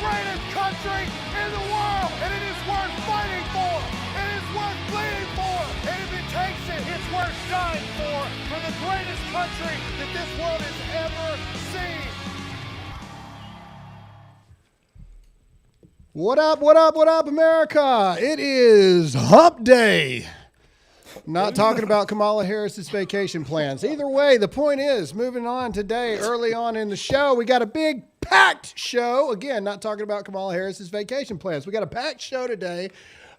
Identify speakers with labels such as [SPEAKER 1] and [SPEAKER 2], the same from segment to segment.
[SPEAKER 1] greatest country in the world, and it is worth fighting for. It is worth bleeding for, and if it takes it, it's worth dying for the greatest country that this world has ever seen.
[SPEAKER 2] What up, America? It is Hump Day. Not talking about Kamala Harris's vacation plans. Either way, the point is, moving on today, early on in the show, we got a big packed show. Again, not talking about Kamala Harris's vacation plans. We got a packed show today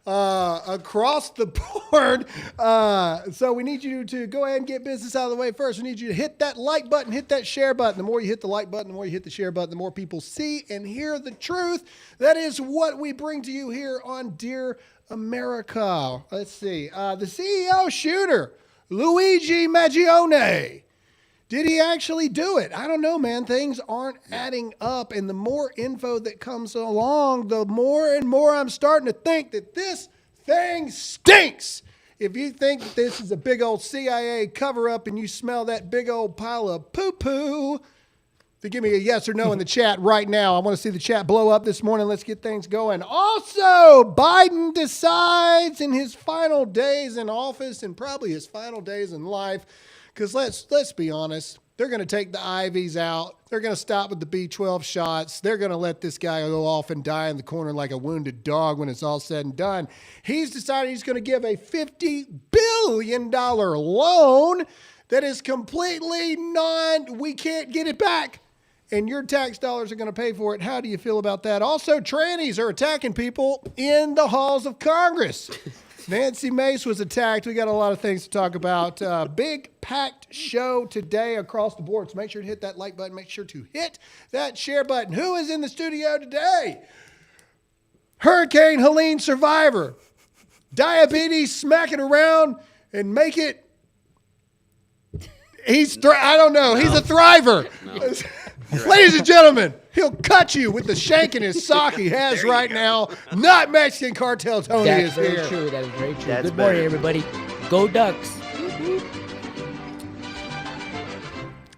[SPEAKER 2] across the board. So we need you to go ahead and get business out of the way first. We need you to hit that like button, hit that share button. The more you hit the like button, the more you hit the share button, the more people see and hear the truth. That is what we bring to you here on Dear America. Let's see. The CEO shooter, Luigi Maggione. Did he actually do it? I don't know, man. Things aren't adding up. And the more info that comes along, the more and more I'm starting to think that this thing stinks. If you think that this is a big old CIA cover-up and you smell that big old pile of poo-poo, to give me a yes or no in the chat right now. I want to see the chat blow up this morning. Let's get things going. Also, Biden decides in his final days in office and probably his final days in life, because let's be honest, they're going to take the IVs out. They're going to stop with the B12 shots. They're going to let this guy go off and die in the corner like a wounded dog when it's all said and done. He's decided he's going to give a $50 billion loan that is completely we can't get it back. And your tax dollars are going to pay for it. How do you feel about that? Also, trannies are attacking people in the halls of Congress. Nancy Mace was attacked. We got a lot of things to talk about. Big packed show today across the board. So make sure to hit that like button. Make sure to hit that share button. Who is in the studio today? Hurricane Helene survivor. Diabetes smacking around and make it. I don't know. He's a thriver. No. Ladies and gentlemen, he'll cut you with the shank in his sock he has right now. Not Mexican Cartel Tony is here.
[SPEAKER 3] That's very true. That is very true.
[SPEAKER 4] That's
[SPEAKER 3] Good morning, everybody. Go Ducks.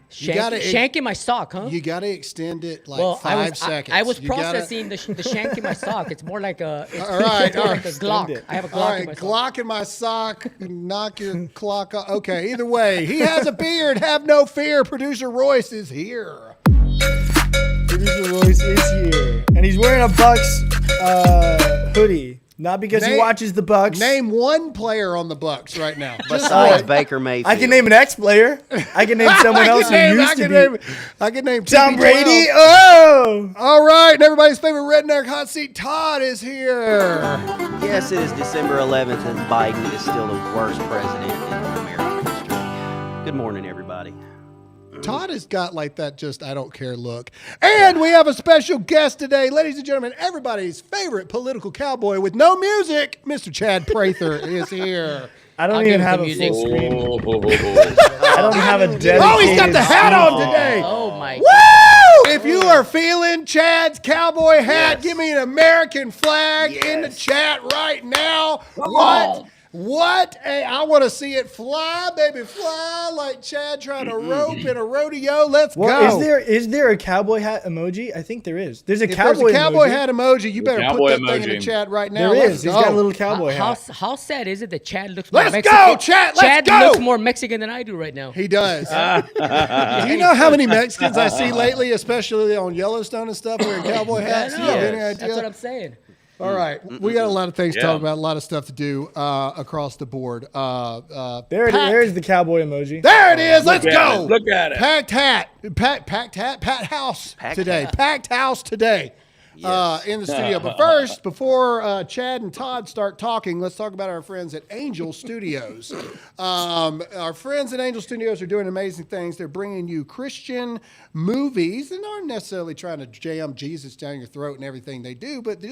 [SPEAKER 3] Shank in my sock, huh?
[SPEAKER 2] You got to extend it like 5 seconds.
[SPEAKER 3] I was processing the shank in my sock. It's more like a
[SPEAKER 2] like
[SPEAKER 3] a Glock. I have a Glock in my sock.
[SPEAKER 2] Glock in my sock. Knock your clock off. Okay, either way, he has a beard. Have no fear. Producer Royce is here.
[SPEAKER 5] Producer Royce is here. And he's wearing a Bucks hoodie. Not because he watches the Bucks.
[SPEAKER 2] Name one player on the Bucks right now.
[SPEAKER 4] Besides Baker Mayfield.
[SPEAKER 5] I can name an ex-player. I can name someone else who used to be.
[SPEAKER 2] I can name
[SPEAKER 5] Tom Brady. Oh!
[SPEAKER 2] All right. And everybody's favorite redneck hot seat, Todd, is here.
[SPEAKER 4] Yes, it is December 11th, and Biden is still the worst president in American history. Good morning, everybody.
[SPEAKER 2] Todd has got like that just I don't care look. And we have a special guest today. Ladies and gentlemen, everybody's favorite political cowboy with no music, Mr. Chad Prather is here.
[SPEAKER 5] I don't even have a full screen. I don't have a dedicated
[SPEAKER 2] Oh, he's got the hat on today.
[SPEAKER 3] Oh, my
[SPEAKER 2] Woo! If you are feeling Chad's cowboy hat, give me an American flag in the chat right now. What? Hey, I want to see it fly, baby, fly like Chad trying to rope in a rodeo. Let's go.
[SPEAKER 5] Is there a cowboy hat emoji? I think there is. There's a
[SPEAKER 2] if
[SPEAKER 5] cowboy
[SPEAKER 2] there's a cowboy
[SPEAKER 5] emoji.
[SPEAKER 2] hat emoji. You better put that thing in the chat right now.
[SPEAKER 5] There is. He's got a little cowboy hat.
[SPEAKER 3] How sad is it that Chad looks more Mexican?
[SPEAKER 2] Let's go, Chad. Let's go.
[SPEAKER 3] Chad looks more Mexican than I do right now.
[SPEAKER 2] He does. Do you know how many Mexicans I see lately, especially on Yellowstone and stuff, wearing cowboy hats?
[SPEAKER 3] I
[SPEAKER 2] Do
[SPEAKER 3] know.
[SPEAKER 2] you have any idea?
[SPEAKER 3] That's what I'm saying.
[SPEAKER 2] All right. We got a lot of things to talk about, a lot of stuff to do across the board.
[SPEAKER 5] There's the cowboy emoji.
[SPEAKER 2] There it is. Let's go.
[SPEAKER 6] Look at it.
[SPEAKER 2] Packed hat. Packed house today. Packed house today. In the studio. But first, before Chad and Todd start talking, let's talk about our friends at Angel Studios. Our friends at Angel Studios are doing amazing things. They're bringing you Christian movies and aren't necessarily trying to jam Jesus down your throat and everything they do, but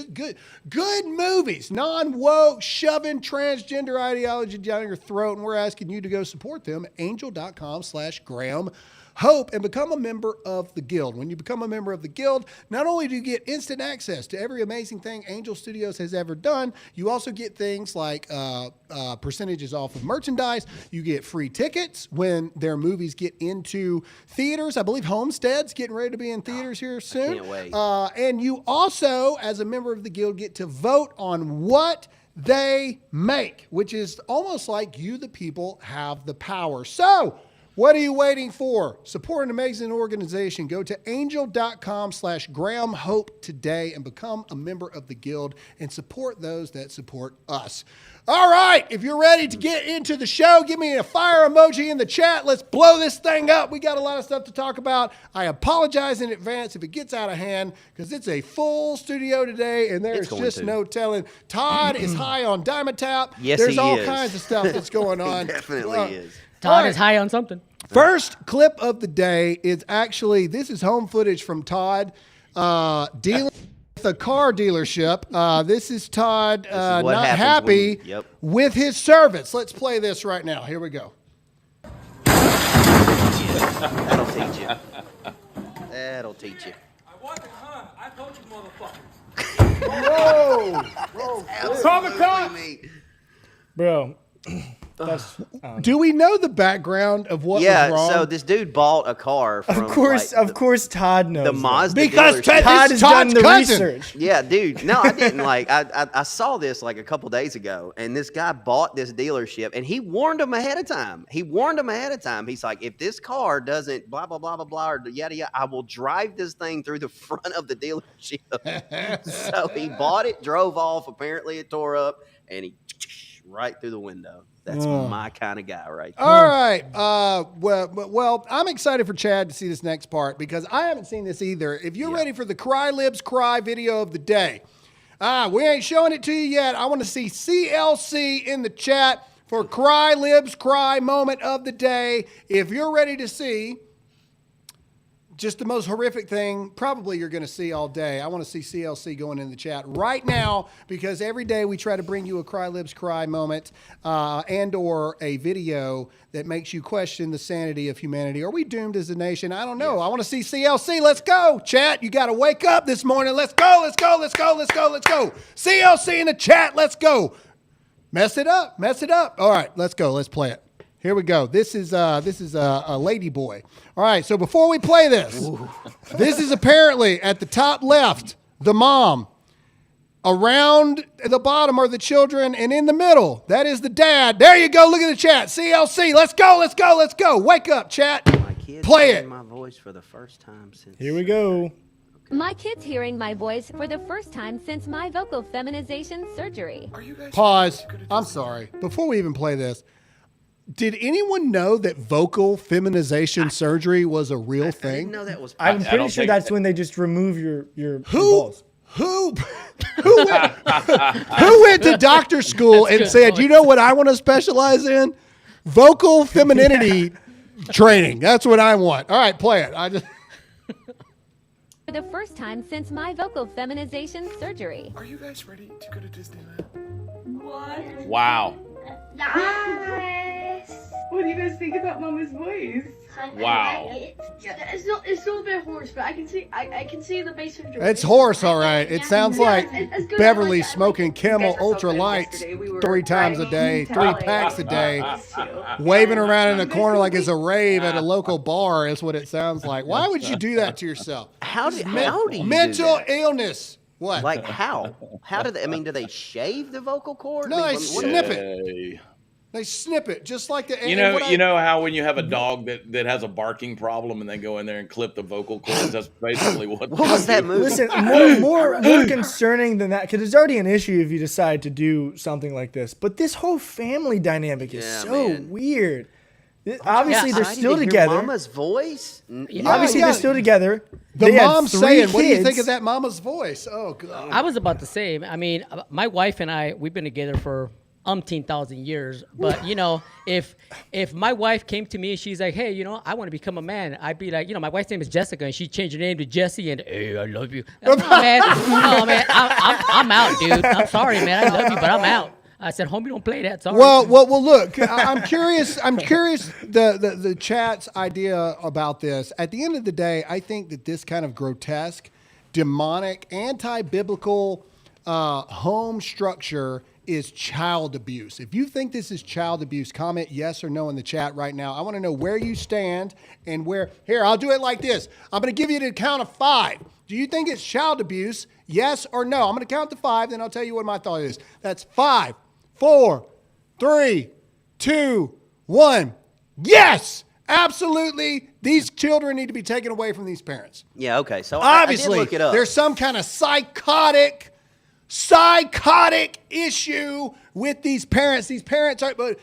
[SPEAKER 2] good movies, non-woke, shoving transgender ideology down your throat, and we're asking you to go support them, angel.com/Graham Hope and become a member of the Guild. When you become a member of the Guild, not only do you get instant access to every amazing thing Angel Studios has ever done, you also get things like percentages off of merchandise. You get free tickets when their movies get into theaters. I believe Homestead's getting ready to be in theaters here soon.
[SPEAKER 4] I can't wait.
[SPEAKER 2] And you also, as a member of the Guild, get to vote on what they make, which is almost like you, the people, have the power. So, what are you waiting for? Support an amazing organization. Go to angel.com/Graham Hope today and become a member of the Guild and support those that support us. All right, if you're ready to get into the show, give me a fire emoji in the chat. Let's blow this thing up. We got a lot of stuff to talk about. I apologize in advance if it gets out of hand because it's a full studio today and there's just no telling. Todd is high on Diamond Tap.
[SPEAKER 4] Yes,
[SPEAKER 2] there's
[SPEAKER 4] he
[SPEAKER 2] all
[SPEAKER 4] is.
[SPEAKER 2] kinds of stuff that's going on.
[SPEAKER 4] Definitely is.
[SPEAKER 3] Todd is high on something.
[SPEAKER 2] First clip of the day is actually, this is home footage from Todd dealing with a car dealership. This is Todd
[SPEAKER 4] what
[SPEAKER 2] not
[SPEAKER 4] happens
[SPEAKER 2] happy
[SPEAKER 4] when- yep.
[SPEAKER 2] with his service. Let's play this right now. Here we go.
[SPEAKER 4] That'll teach you. That'll teach you.
[SPEAKER 6] I want the con. I told you, motherfuckers.
[SPEAKER 2] Whoa!
[SPEAKER 6] Comic-Con.
[SPEAKER 5] Bro. That's
[SPEAKER 2] Do we know the background of what was
[SPEAKER 4] Yeah,
[SPEAKER 2] wrong?
[SPEAKER 4] so this dude bought a car from
[SPEAKER 5] of course Todd knows
[SPEAKER 4] the
[SPEAKER 5] that.
[SPEAKER 4] Mazda
[SPEAKER 2] Because
[SPEAKER 4] dealership.
[SPEAKER 5] Todd
[SPEAKER 2] this is
[SPEAKER 5] has done
[SPEAKER 2] Todd's
[SPEAKER 5] the
[SPEAKER 2] cousin.
[SPEAKER 5] research.
[SPEAKER 4] Yeah, dude. No, I didn't. I saw this like a couple days ago, and this guy bought this dealership, and he warned him ahead of time. He's like, if this car doesn't blah, blah, blah, blah, blah, or yada, yada, I will drive this thing through the front of the dealership. So he bought it, drove off. Apparently it tore up, and he right through the window. That's my kind of guy right there.
[SPEAKER 2] All right. Well, I'm excited for Chad to see this next part because I haven't seen this either. If you're ready for the Cry Libs Cry video of the day, we ain't showing it to you yet. I want to see CLC in the chat for Cry Libs Cry moment of the day. If you're ready to see just the most horrific thing probably you're going to see all day, I want to see CLC going in the chat right now because every day we try to bring you a Cry Libs Cry moment and or a video that makes you question the sanity of humanity. Are we doomed as a nation? I don't know. I want to see CLC. Let's go. Chat, you got to wake up this morning. Let's go. Let's go. Let's go. Let's go. Let's go. CLC in the chat. Let's go. Mess it up. Mess it up. All right, let's go. Let's play it. Here we go. This is a lady boy. All right, so before we play this, this is apparently at the top left, the mom. Around the bottom are the children, and in the middle, that is the dad. There you go. Look at the chat. CLC. Let's go. Let's go. Let's go. Wake up, chat.
[SPEAKER 4] My kid's
[SPEAKER 2] Play
[SPEAKER 4] hearing
[SPEAKER 2] it.
[SPEAKER 4] my voice for the first time since.
[SPEAKER 5] Here we go.
[SPEAKER 7] My kid's hearing my voice for the first time since my vocal feminization surgery.
[SPEAKER 2] Pause. I'm sorry. Before we even play this, did anyone know that vocal feminization surway was a real
[SPEAKER 4] I
[SPEAKER 2] thing?
[SPEAKER 4] didn't know that was.
[SPEAKER 5] I'm
[SPEAKER 6] I
[SPEAKER 5] pretty
[SPEAKER 6] don't
[SPEAKER 5] sure
[SPEAKER 6] think-
[SPEAKER 5] that's when they just remove your
[SPEAKER 2] Who
[SPEAKER 5] balls.
[SPEAKER 2] who went to doctor school and
[SPEAKER 3] good
[SPEAKER 2] said,
[SPEAKER 3] point.
[SPEAKER 2] you know what I want to specialize in? Vocal femininity training. That's what I want. All right, play it.
[SPEAKER 7] For the first time since my vocal feminization surgery.
[SPEAKER 1] Are you guys ready to go to Disneyland?
[SPEAKER 6] Wow.
[SPEAKER 8] Nice.
[SPEAKER 9] What do you guys think about Mama's voice?
[SPEAKER 6] Wow.
[SPEAKER 8] It's still a bit hoarse, but I can see the bass of
[SPEAKER 2] It's hoarse, all right. It sounds like
[SPEAKER 8] it's good.
[SPEAKER 2] Beverly
[SPEAKER 8] I like
[SPEAKER 2] smoking Camel Ultra Lights 3 times a day, 3 packs a day, waving around in a corner like it's a rave at a local bar is what it sounds like. Why would you do that to yourself?
[SPEAKER 4] How do you
[SPEAKER 2] Mental
[SPEAKER 4] do that?
[SPEAKER 2] illness. What?
[SPEAKER 4] Like how? How do they? I mean, do they shave the vocal cord?
[SPEAKER 2] No, they
[SPEAKER 4] What-
[SPEAKER 2] snip it.
[SPEAKER 6] Hey.
[SPEAKER 2] They snip it just like the.
[SPEAKER 6] You know how when you have a dog that has a barking problem and they go in there and clip the vocal cords, that's basically what.
[SPEAKER 4] What was that movie?
[SPEAKER 5] Listen, more concerning than that, because it's already an issue if you decide to do something like this. But this whole family dynamic is
[SPEAKER 4] Yeah,
[SPEAKER 5] so
[SPEAKER 4] man.
[SPEAKER 5] weird. Obviously, they're
[SPEAKER 4] Excited
[SPEAKER 5] still
[SPEAKER 4] to hear
[SPEAKER 5] together.
[SPEAKER 4] Mama's voice.
[SPEAKER 5] Obviously,
[SPEAKER 2] yeah.
[SPEAKER 5] they're still together.
[SPEAKER 2] The
[SPEAKER 5] They had
[SPEAKER 2] mom's
[SPEAKER 5] 3
[SPEAKER 2] saying, "What do you
[SPEAKER 5] kids.
[SPEAKER 2] think of that mama's voice?" Oh God.
[SPEAKER 3] I was about to say, I mean, my wife and I, we've been together for umpteen thousand years. But, you know, if my wife came to me and she's like, hey, you know, I want to become a man, I'd be like, you know, my wife's name is Jessica and she changed her name to Jessie and, hey, I love you. No, man, I'm out, dude. I'm sorry, man. I love you, but I'm out. I said, homie, don't play that. Sorry.
[SPEAKER 2] Well, look, I'm curious. I'm curious the chat's idea about this. At the end of the day, I think that this kind of grotesque, demonic, anti-biblical home structure is child abuse. If you think this is child abuse, comment yes or no in the chat right now. I want to know where you stand and where. Here, I'll do it like this. I'm going to give you the count of 5. Do you think it's child abuse? Yes or no? I'm going to count to 5, then I'll tell you what my thought is. That's 5, 4, 3, 2, 1. Yes, absolutely. These children need to be taken away from these parents.
[SPEAKER 4] Yeah, okay. So
[SPEAKER 2] Obviously,
[SPEAKER 4] I did look it up.
[SPEAKER 2] there's some kind of psychotic issue with these parents. These parents are, but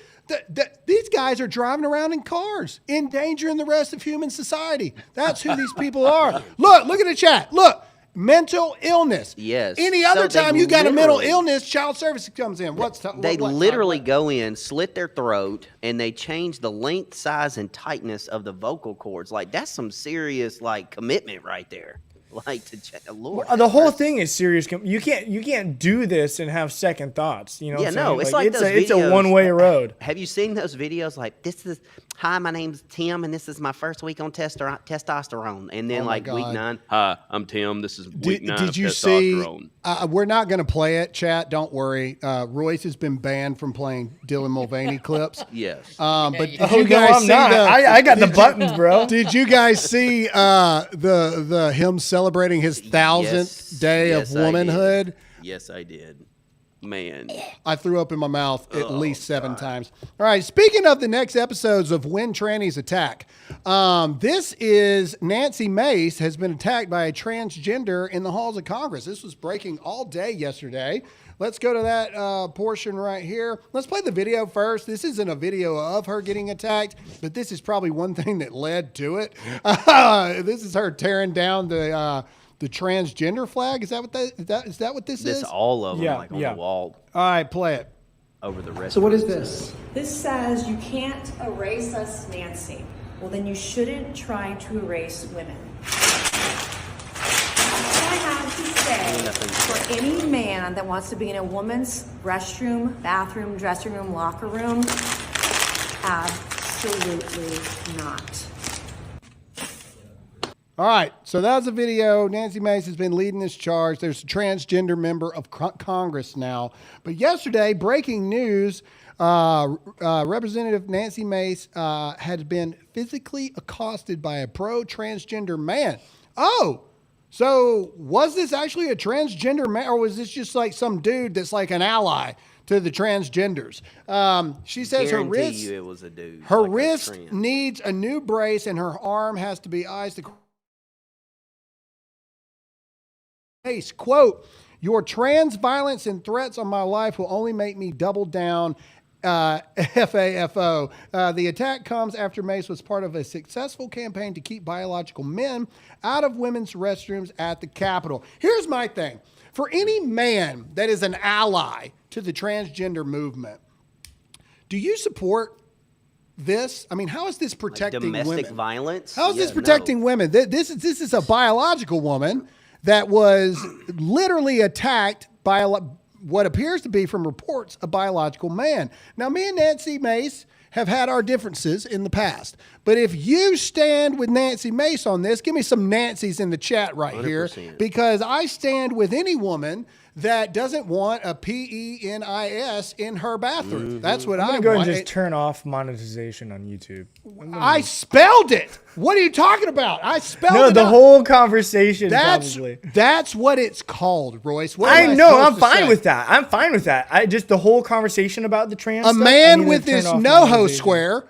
[SPEAKER 2] these guys are driving around in cars, endangering the rest of human society. That's who these people are. Look at the chat. Look, mental illness.
[SPEAKER 4] Yes.
[SPEAKER 2] Any other
[SPEAKER 4] So they
[SPEAKER 2] time you got a mental
[SPEAKER 4] literally-
[SPEAKER 2] illness, child services comes in.
[SPEAKER 4] They literally go in, slit their throat, and they change the length, size, and tightness of the vocal cords. Like, that's some serious, like, commitment right there. Like, Lord.
[SPEAKER 5] The whole thing is serious. You can't do this and have second thoughts. You know?
[SPEAKER 4] Yeah,
[SPEAKER 5] what I'm
[SPEAKER 4] no,
[SPEAKER 5] saying?
[SPEAKER 4] it's like
[SPEAKER 5] it's
[SPEAKER 4] those
[SPEAKER 5] it's a
[SPEAKER 4] videos.
[SPEAKER 5] one-way road.
[SPEAKER 4] Have you seen those videos? Like, hi, my name's Tim, and this is my first week on testosterone. And then,
[SPEAKER 2] Oh my
[SPEAKER 4] like, week
[SPEAKER 2] God.
[SPEAKER 4] 9, hi, I'm Tim. This is week 9
[SPEAKER 2] Did
[SPEAKER 4] of
[SPEAKER 2] you see?
[SPEAKER 4] testosterone.
[SPEAKER 2] We're not going to play it, chat. Don't worry. Royce has been banned from playing Dylan Mulvaney clips.
[SPEAKER 4] Yes.
[SPEAKER 2] But did
[SPEAKER 3] Oh,
[SPEAKER 2] you guys
[SPEAKER 5] I'm
[SPEAKER 2] see
[SPEAKER 5] not. I got the buttons, bro.
[SPEAKER 2] Did you guys see the him celebrating his 1000th day
[SPEAKER 4] Yes,
[SPEAKER 2] of
[SPEAKER 4] I did.
[SPEAKER 2] womanhood?
[SPEAKER 4] Yes, I did. Man.
[SPEAKER 2] I threw up in my mouth at least 7 times. All right. Speaking of the next episodes of When Trannies Attack, this is Nancy Mace has been attacked by a transgender in the halls of Congress. This was breaking all day yesterday. Let's go to that portion right here. Let's play the video first. This isn't a video of her getting attacked, but this is probably one thing that led to it. This is her tearing down the transgender flag. Is that what is that what this is?
[SPEAKER 4] This all of them,
[SPEAKER 5] Yeah,
[SPEAKER 4] like, on
[SPEAKER 5] yeah.
[SPEAKER 4] the wall
[SPEAKER 2] All right, play it.
[SPEAKER 4] over the rest
[SPEAKER 10] So
[SPEAKER 4] of
[SPEAKER 10] what
[SPEAKER 4] it.
[SPEAKER 10] is this?
[SPEAKER 11] This says you can't erase us, Nancy. Well, then you shouldn't try to erase women. That's what I have to say for any man that wants to be in a woman's restroom, bathroom, dressing room, locker room. Absolutely not.
[SPEAKER 2] All right, so that was a video. Nancy Mace has been leading this charge. There's a transgender member of Congress now. But yesterday, breaking news, Representative Nancy Mace had been physically accosted by a pro-transgender man. Oh, so was this actually a transgender man, or was this just like some dude that's like an ally to the transgenders? She says her
[SPEAKER 4] Guarantee
[SPEAKER 2] wrist,
[SPEAKER 4] you it was a dude.
[SPEAKER 2] her
[SPEAKER 4] like a
[SPEAKER 2] wrist
[SPEAKER 4] trans.
[SPEAKER 2] needs a new brace, and her arm has to be iced. Mace, quote, "Your trans violence and threats on my life will only make me double down." FAFO. The attack comes after Mace was part of a successful campaign to keep biological men out of women's restrooms at the Capitol. Here's my thing. For any man that is an ally to the transgender movement, do you support this? I mean, how is this protecting
[SPEAKER 4] domestic
[SPEAKER 2] women?
[SPEAKER 4] violence?
[SPEAKER 2] How is this
[SPEAKER 4] Yeah,
[SPEAKER 2] protecting
[SPEAKER 4] no.
[SPEAKER 2] women? This is a biological woman that was literally attacked by what appears to be, from reports, a biological man. Now, me and Nancy Mace have had our differences in the past. But if you stand with Nancy Mace on this, give me some Nancys in the chat right here,
[SPEAKER 4] 100%.
[SPEAKER 2] because I stand with any woman that doesn't want a PENIS in her bathroom. That's what
[SPEAKER 5] I'm
[SPEAKER 2] I
[SPEAKER 5] gonna go
[SPEAKER 2] want.
[SPEAKER 5] and just turn off monetization on YouTube.
[SPEAKER 2] I spelled it. What are you talking about? I spelled
[SPEAKER 5] No,
[SPEAKER 2] it
[SPEAKER 5] the
[SPEAKER 2] out.
[SPEAKER 5] whole conversation.
[SPEAKER 2] That's
[SPEAKER 5] probably.
[SPEAKER 2] that's what it's called, Royce. What am
[SPEAKER 5] I know.
[SPEAKER 2] supposed
[SPEAKER 5] I'm
[SPEAKER 2] to
[SPEAKER 5] fine
[SPEAKER 2] say?
[SPEAKER 5] with that. I'm fine with that. I just the whole conversation about the trans.
[SPEAKER 2] A
[SPEAKER 5] stuff, I
[SPEAKER 2] man
[SPEAKER 5] need to
[SPEAKER 2] with
[SPEAKER 5] turn
[SPEAKER 2] this
[SPEAKER 5] off
[SPEAKER 2] NoHo
[SPEAKER 5] monetization.
[SPEAKER 2] square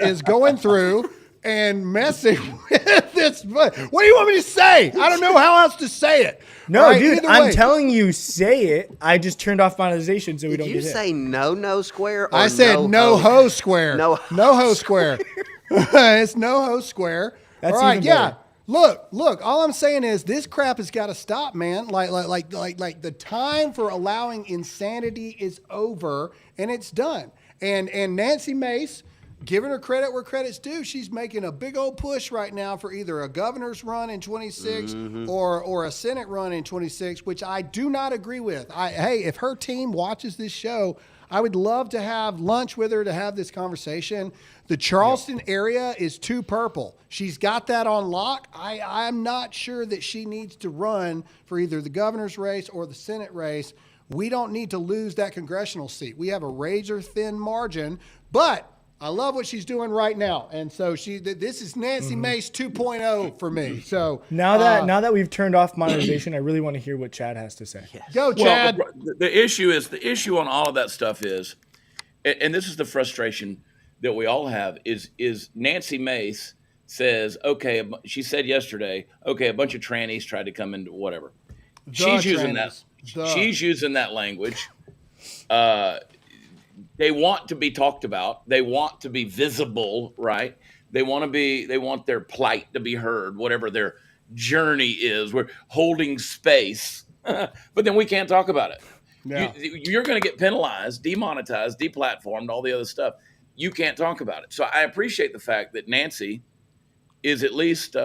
[SPEAKER 2] is going through and messing with this. What do you want me to say? I don't know how else to say it.
[SPEAKER 5] No,
[SPEAKER 2] All right,
[SPEAKER 5] dude,
[SPEAKER 2] either
[SPEAKER 5] I'm
[SPEAKER 2] way.
[SPEAKER 5] telling you, say it. I just turned off monetization so we
[SPEAKER 4] Did
[SPEAKER 5] don't
[SPEAKER 4] you
[SPEAKER 5] get hit.
[SPEAKER 4] say no square? Or
[SPEAKER 2] I said no ho square.
[SPEAKER 4] No
[SPEAKER 2] ho square. It's no ho square.
[SPEAKER 5] That's
[SPEAKER 2] all right,
[SPEAKER 5] even
[SPEAKER 2] yeah.
[SPEAKER 5] better.
[SPEAKER 2] Look. All I'm saying is this crap has got to stop, man. Like the time for allowing insanity is over, and it's done. And Nancy Mace, giving her credit where credit's due. She's making a big old push right now for either a governor's run in 26 or a Senate run in 26, which I do not agree with. Hey, if her team watches this show, I would love to have lunch with her to have this conversation. The Charleston area is too purple. She's got that on lock. I'm not sure that she needs to run for either the governor's race or the Senate race. We don't need to lose that congressional seat. We have a razor-thin margin, but I love what she's doing right now. And so this is Nancy Mace 2.0 for me. So
[SPEAKER 5] now that we've turned off monetization, I really want to hear what Chad has to say.
[SPEAKER 2] Go, Chad.
[SPEAKER 6] Well, the issue on all of that stuff is, and this is the frustration that we all have, is Nancy Mace says, okay, she said yesterday, okay, a bunch of trannies tried to come into whatever. She's using that language. They want to be talked about. They want to be visible, right? They want their plight to be heard, whatever their journey is. We're holding space, but then we can't talk about it. Yeah. You're going to get penalized, demonetized, deplatformed, all the other stuff. You can't talk about it. So I appreciate the fact that Nancy is at least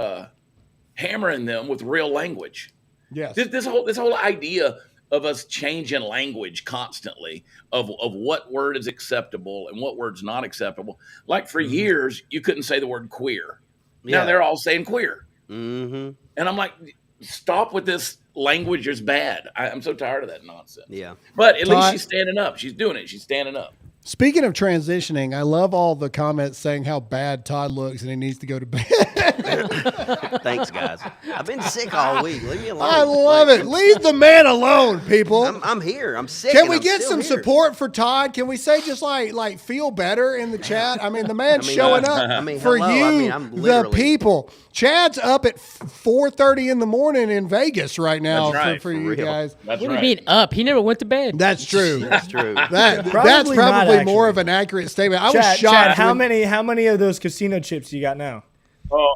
[SPEAKER 6] hammering them with real language.
[SPEAKER 2] Yes.
[SPEAKER 6] This whole idea of us changing language constantly of what word is acceptable and what word's not acceptable. Like for years, you couldn't say the word queer.
[SPEAKER 4] Yeah.
[SPEAKER 6] Now they're all saying queer.
[SPEAKER 4] Mm-hmm.
[SPEAKER 6] And I'm like, stop with this language is bad. I'm so tired of that nonsense.
[SPEAKER 4] Yeah.
[SPEAKER 6] But at least she's standing up. She's doing it. She's standing up.
[SPEAKER 2] Speaking of transitioning, I love all the comments saying how bad Todd looks and he needs to go to bed.
[SPEAKER 4] Thanks, guys. I've been sick all week. Leave me alone.
[SPEAKER 2] I love it. Leave the man alone, people.
[SPEAKER 4] I'm here. I'm sick.
[SPEAKER 2] Can we get some support for Todd? Can we say just like feel better in the chat? I mean, the man's showing up for you, the people. Chad's up at 4:30 in the morning in Vegas right now for you guys.
[SPEAKER 3] What do you mean up? He never went to bed.
[SPEAKER 2] That's true.
[SPEAKER 4] That's true.
[SPEAKER 2] That's probably more of an accurate statement. I was shocked.
[SPEAKER 5] Chad, how many of those casino chips you got now?
[SPEAKER 6] Oh,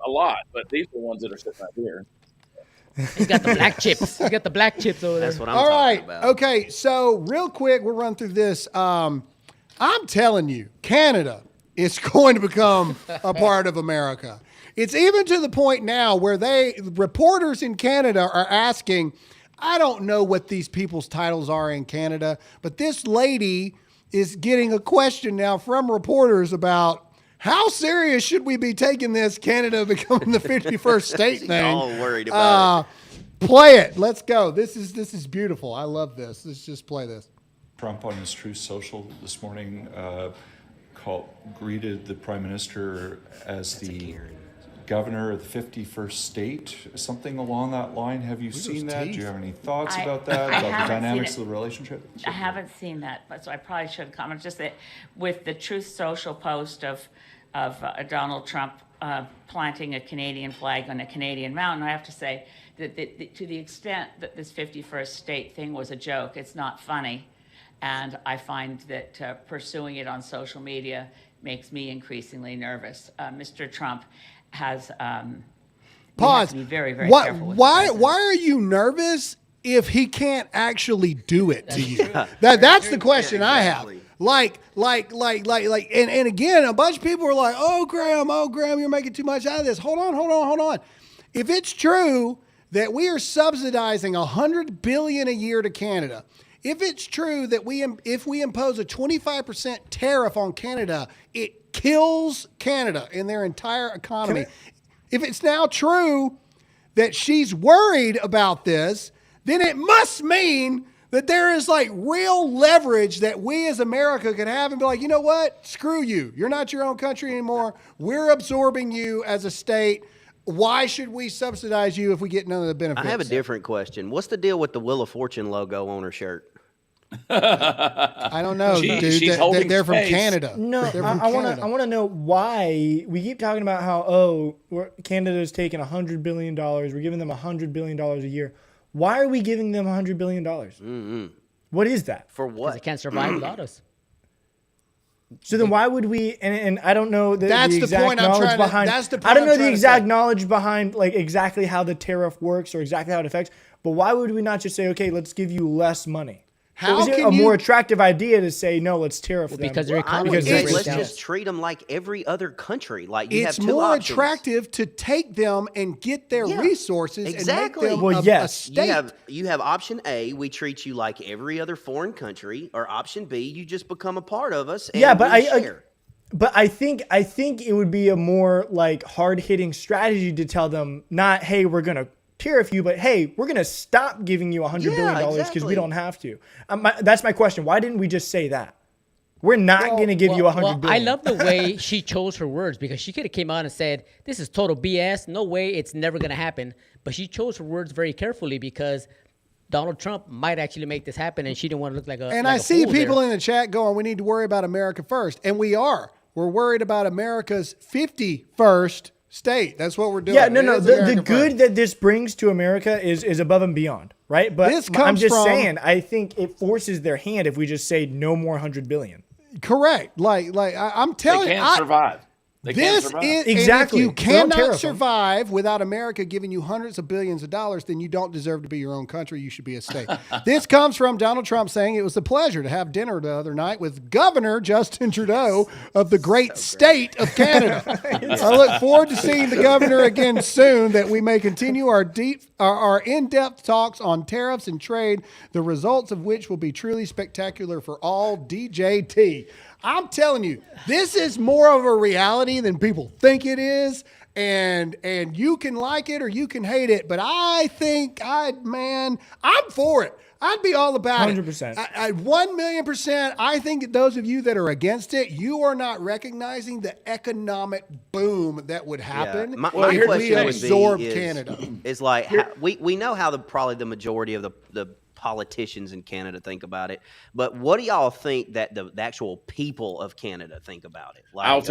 [SPEAKER 6] a lot, but these are the ones that are sitting right here.
[SPEAKER 3] He's got the black chips. He's got the black chips over there.
[SPEAKER 4] That's what I'm talking about.
[SPEAKER 2] Okay, so real quick, we'll run through this. I'm telling you, Canada is going to become a part of America. It's even to the point now where reporters in Canada are asking, I don't know what these people's titles are in Canada, but this lady is getting a question now from reporters about how serious should we be taking this Canada becoming the 51st state thing?
[SPEAKER 4] All worried about it.
[SPEAKER 2] Play it. Let's go. This is beautiful. I love this. Let's just play this.
[SPEAKER 10] Trump on his Truth Social this morning greeted the Prime Minister as the governor of the 51st state, something along that line. Have you seen that? Do you have any thoughts about that, about the dynamics of the relationship?
[SPEAKER 12] I haven't seen that, so I probably should comment. Just that with the Truth Social post of Donald Trump planting a Canadian flag on a Canadian mountain, I have to say that to the extent that this 51st state thing was a joke, it's not funny. And I find that pursuing it on social media makes me increasingly nervous. Mr. Trump has
[SPEAKER 2] pause.
[SPEAKER 12] To be very, very careful with
[SPEAKER 2] why are you nervous if he can't actually do it to you? That's the question I have. Like, and again, a bunch of people are like, oh, Graham, you're making too much out of this. Hold on. If it's true that we are subsidizing $100 billion a year to Canada, if it's true that if we impose a 25% tariff on Canada, it kills Canada in their entire economy. If it's now true that she's worried about this, then it must mean that there is like real leverage that we as America could have and be like, you know what? Screw you. You're not your own country anymore. We're absorbing you as a state. Why should we subsidize you if we get none of the benefits?
[SPEAKER 4] I have a different question. What's the deal with the Wheel of Fortune logo on her shirt?
[SPEAKER 2] I don't know, dude. They're from Canada.
[SPEAKER 5] No, I want to know why we keep talking about how Canada's taking $100 billion. We're giving them $100 billion a year. Why are we giving them $100 billion?
[SPEAKER 4] Mm-hmm.
[SPEAKER 5] What is that?
[SPEAKER 4] For what?
[SPEAKER 3] Because they can't survive without us.
[SPEAKER 5] So then why would we? And I don't know the exact
[SPEAKER 2] point
[SPEAKER 5] knowledge
[SPEAKER 2] I'm
[SPEAKER 5] behind.
[SPEAKER 2] That's the point
[SPEAKER 5] I don't know
[SPEAKER 2] I'm
[SPEAKER 5] the
[SPEAKER 2] trying
[SPEAKER 5] exact
[SPEAKER 2] to say.
[SPEAKER 5] knowledge behind like exactly how the tariff works or exactly how it affects. But why would we not just say, okay, let's give you less money?
[SPEAKER 2] How
[SPEAKER 5] is it
[SPEAKER 2] can
[SPEAKER 5] a
[SPEAKER 2] you
[SPEAKER 5] more attractive idea to say no? Let's tariff them
[SPEAKER 3] because their
[SPEAKER 4] I
[SPEAKER 3] economy
[SPEAKER 4] would
[SPEAKER 3] is
[SPEAKER 4] say
[SPEAKER 3] breaks
[SPEAKER 4] let's
[SPEAKER 3] down.
[SPEAKER 4] just treat them like every other country. Like you
[SPEAKER 2] it's
[SPEAKER 4] have two
[SPEAKER 2] more
[SPEAKER 4] options.
[SPEAKER 2] attractive to take them and get their
[SPEAKER 4] Yeah,
[SPEAKER 2] resources
[SPEAKER 4] exactly.
[SPEAKER 2] and make them
[SPEAKER 5] Well,
[SPEAKER 2] a
[SPEAKER 5] yes.
[SPEAKER 2] state.
[SPEAKER 4] You have option A, we treat you like every other foreign country, or option B, you just become a part of us. And
[SPEAKER 5] Yeah, but
[SPEAKER 4] we share.
[SPEAKER 5] But I think it would be a more like hard hitting strategy to tell them not, hey, we're gonna tariff you, but hey, we're gonna stop giving you $100 billion because
[SPEAKER 4] exactly.
[SPEAKER 5] we don't have to. That's my question. Why didn't we just say that? We're not gonna give you $100 billion.
[SPEAKER 3] I love the way she chose her words because she could have came out and said, "This is total BS. No way. It's never gonna happen." But she chose her words very carefully because Donald Trump might actually make this happen, and she didn't want to look like a.
[SPEAKER 2] And
[SPEAKER 3] like
[SPEAKER 2] I
[SPEAKER 3] a
[SPEAKER 2] see
[SPEAKER 3] fool
[SPEAKER 2] people
[SPEAKER 3] there.
[SPEAKER 2] in the chat going, we need to worry about America first. And we are. We're worried about America's 51st state. That's what we're doing.
[SPEAKER 5] Yeah, no.
[SPEAKER 2] It is
[SPEAKER 5] The
[SPEAKER 2] America
[SPEAKER 5] good
[SPEAKER 2] first.
[SPEAKER 5] that this brings to America is above and beyond, right? But
[SPEAKER 2] This
[SPEAKER 5] I'm
[SPEAKER 2] comes
[SPEAKER 5] just
[SPEAKER 2] from-
[SPEAKER 5] saying, I think it forces their hand if we just say no more $100 billion.
[SPEAKER 2] Correct. I'm telling
[SPEAKER 6] They
[SPEAKER 2] you.
[SPEAKER 6] can't survive. They can't
[SPEAKER 2] This
[SPEAKER 6] survive.
[SPEAKER 2] is
[SPEAKER 5] Exactly.
[SPEAKER 2] And if you
[SPEAKER 5] So don't
[SPEAKER 2] cannot
[SPEAKER 5] tariff 'em.
[SPEAKER 2] survive without America giving you hundreds of billions of dollars, then you don't deserve to be your own country. You should be a state. This comes from Donald Trump saying it was a pleasure to have dinner the other night with Governor Justin Trudeau of the great state of Canada. I look forward to seeing the governor again soon, that we may continue our in-depth talks on tariffs and trade, the results of which will be truly spectacular for all DJT. I'm telling you, this is more of a reality than people think it is. And you can like it or you can hate it, but I think I'm for it. I'd be all about
[SPEAKER 5] 100%.
[SPEAKER 2] it. 1,000,000%. I think that those of you that are against it, you are not recognizing the economic boom that would happen
[SPEAKER 4] My
[SPEAKER 2] if we
[SPEAKER 4] question would
[SPEAKER 2] absorb
[SPEAKER 4] be
[SPEAKER 2] Canada.
[SPEAKER 4] is like we know how probably the majority of the politicians in Canada think about it, but what do y'all think that the actual people of Canada think about it? Like,
[SPEAKER 6] I'll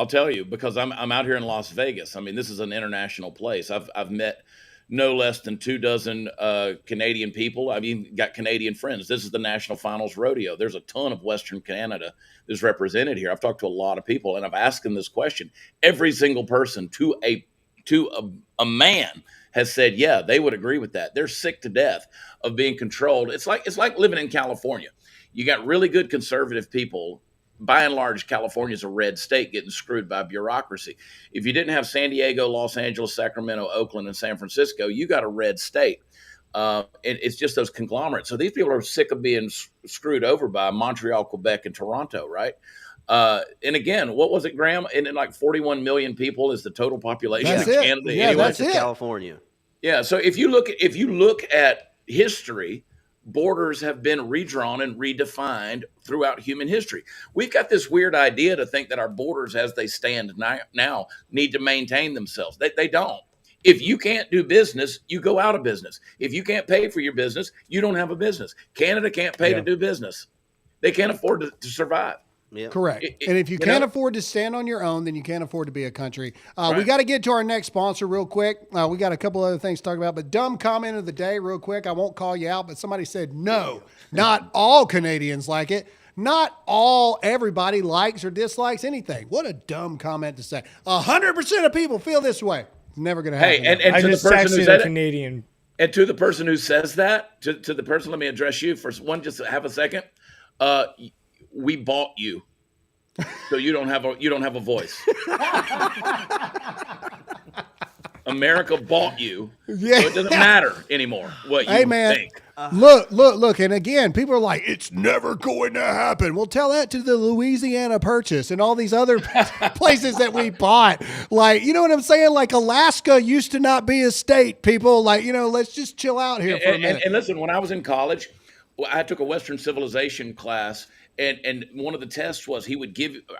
[SPEAKER 6] tell you because I'm out here in Las Vegas. I mean, this is an international place. I've met no less than 24 Canadian people. I've even got Canadian friends. This is the National Finals Rodeo. There's a ton of Western Canada that's represented here. I've talked to a lot of people, and I've asked them this question. Every single person to a man has said, yeah, they would agree with that. They're sick to death of being controlled. It's like living in California. You got really good conservative people. By and large, California is a red state getting screwed by bureaucracy. If you didn't have San Diego, Los Angeles, Sacramento, Oakland, and San Francisco, you got a red state. And it's just those conglomerates. So these people are sick of being screwed over by Montreal, Quebec, and Toronto, right? And again, what was it, Graham? And like 41 million people is the total population
[SPEAKER 2] That's
[SPEAKER 6] of
[SPEAKER 2] it.
[SPEAKER 6] Canada.
[SPEAKER 2] Yeah,
[SPEAKER 6] anyway.
[SPEAKER 2] that's it.
[SPEAKER 4] California.
[SPEAKER 6] Yeah. So if you look at history, borders have been redrawn and redefined throughout human history. We've got this weird idea to think that our borders as they stand now need to maintain themselves. They don't. If you can't do business, you go out of business. If you can't pay for your business, you don't have a business. Canada can't pay to do business. They can't afford to survive.
[SPEAKER 4] Yeah.
[SPEAKER 2] Correct. And if you can't afford to stand on your own, then you can't afford to be a country. We got to get to our next sponsor real quick. We got a couple other things to talk about, but dumb comment of the day real quick. I won't call you out, but somebody said, no, not all Canadians like it. Not everybody likes or dislikes anything. What a dumb comment to say. 100% of people feel this way. It's never going to happen.
[SPEAKER 6] Hey, and
[SPEAKER 5] I
[SPEAKER 6] to the
[SPEAKER 5] just
[SPEAKER 6] person who
[SPEAKER 5] texted
[SPEAKER 6] said
[SPEAKER 5] a
[SPEAKER 6] it,
[SPEAKER 5] Canadian.
[SPEAKER 6] and to the person who says that, to the person, let me address you for one, just have a second. We bought you, so you don't have a voice. America bought you, so it doesn't matter anymore what you think.
[SPEAKER 2] Look, and again, people are like, it's never going to happen. Well, tell that to the Louisiana Purchase and all these other places that we bought. Like, you know what I'm saying? Like, Alaska used to not be a state, people. Like, let's just chill out here for a minute.
[SPEAKER 6] And listen, when I was in college, I took a Western civilization class, and one of the tests was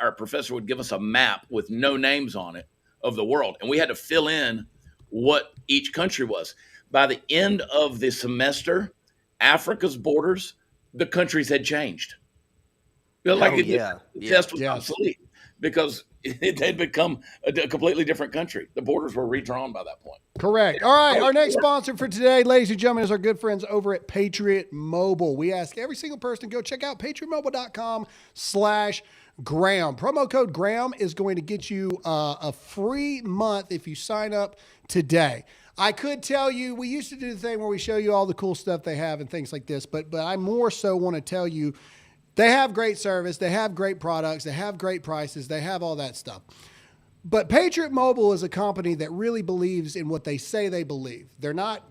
[SPEAKER 6] our professor would give us a map with no names on it of the world, and we had to fill in what each country was. By the end of the semester, Africa's borders, the countries had changed. The test was obsolete because they'd become a completely different country. The borders were redrawn by that point.
[SPEAKER 2] Correct. All right, our next sponsor for today, ladies and gentlemen, is our good friends over at Patriot Mobile. We ask every single person to go check out patriotmobile.com/Graham. Promo code Graham is going to get you a free month if you sign up today. I could tell you, we used to do the thing where we show you all the cool stuff they have and things like this, but I more so want to tell you they have great service, they have great products, they have great prices, they have all that stuff. But Patriot Mobile is a company that really believes in what they say they believe. They're not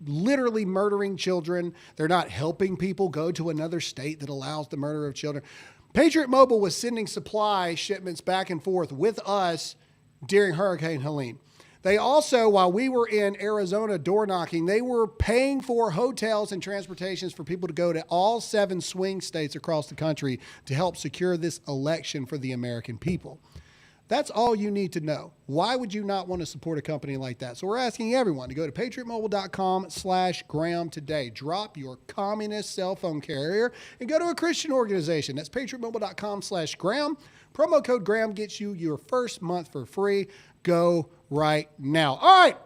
[SPEAKER 2] literally murdering children. They're not helping people go to another state that allows the murder of children. Patriot Mobile was sending supply shipments back and forth with us during Hurricane Helene. They also, while we were in Arizona door knocking, they were paying for hotels and transportations for people to go to all 7 swing states across the country to help secure this election for the American people. That's all you need to know. Why would you not want to support a company like that? So we're asking everyone to go to patriotmobile.com/Graham today. Drop your communist cell phone carrier and go to a Christian organization. That's patriotmobile.com/Graham. Promo code Graham gets you your first month for free. Go right now. All right.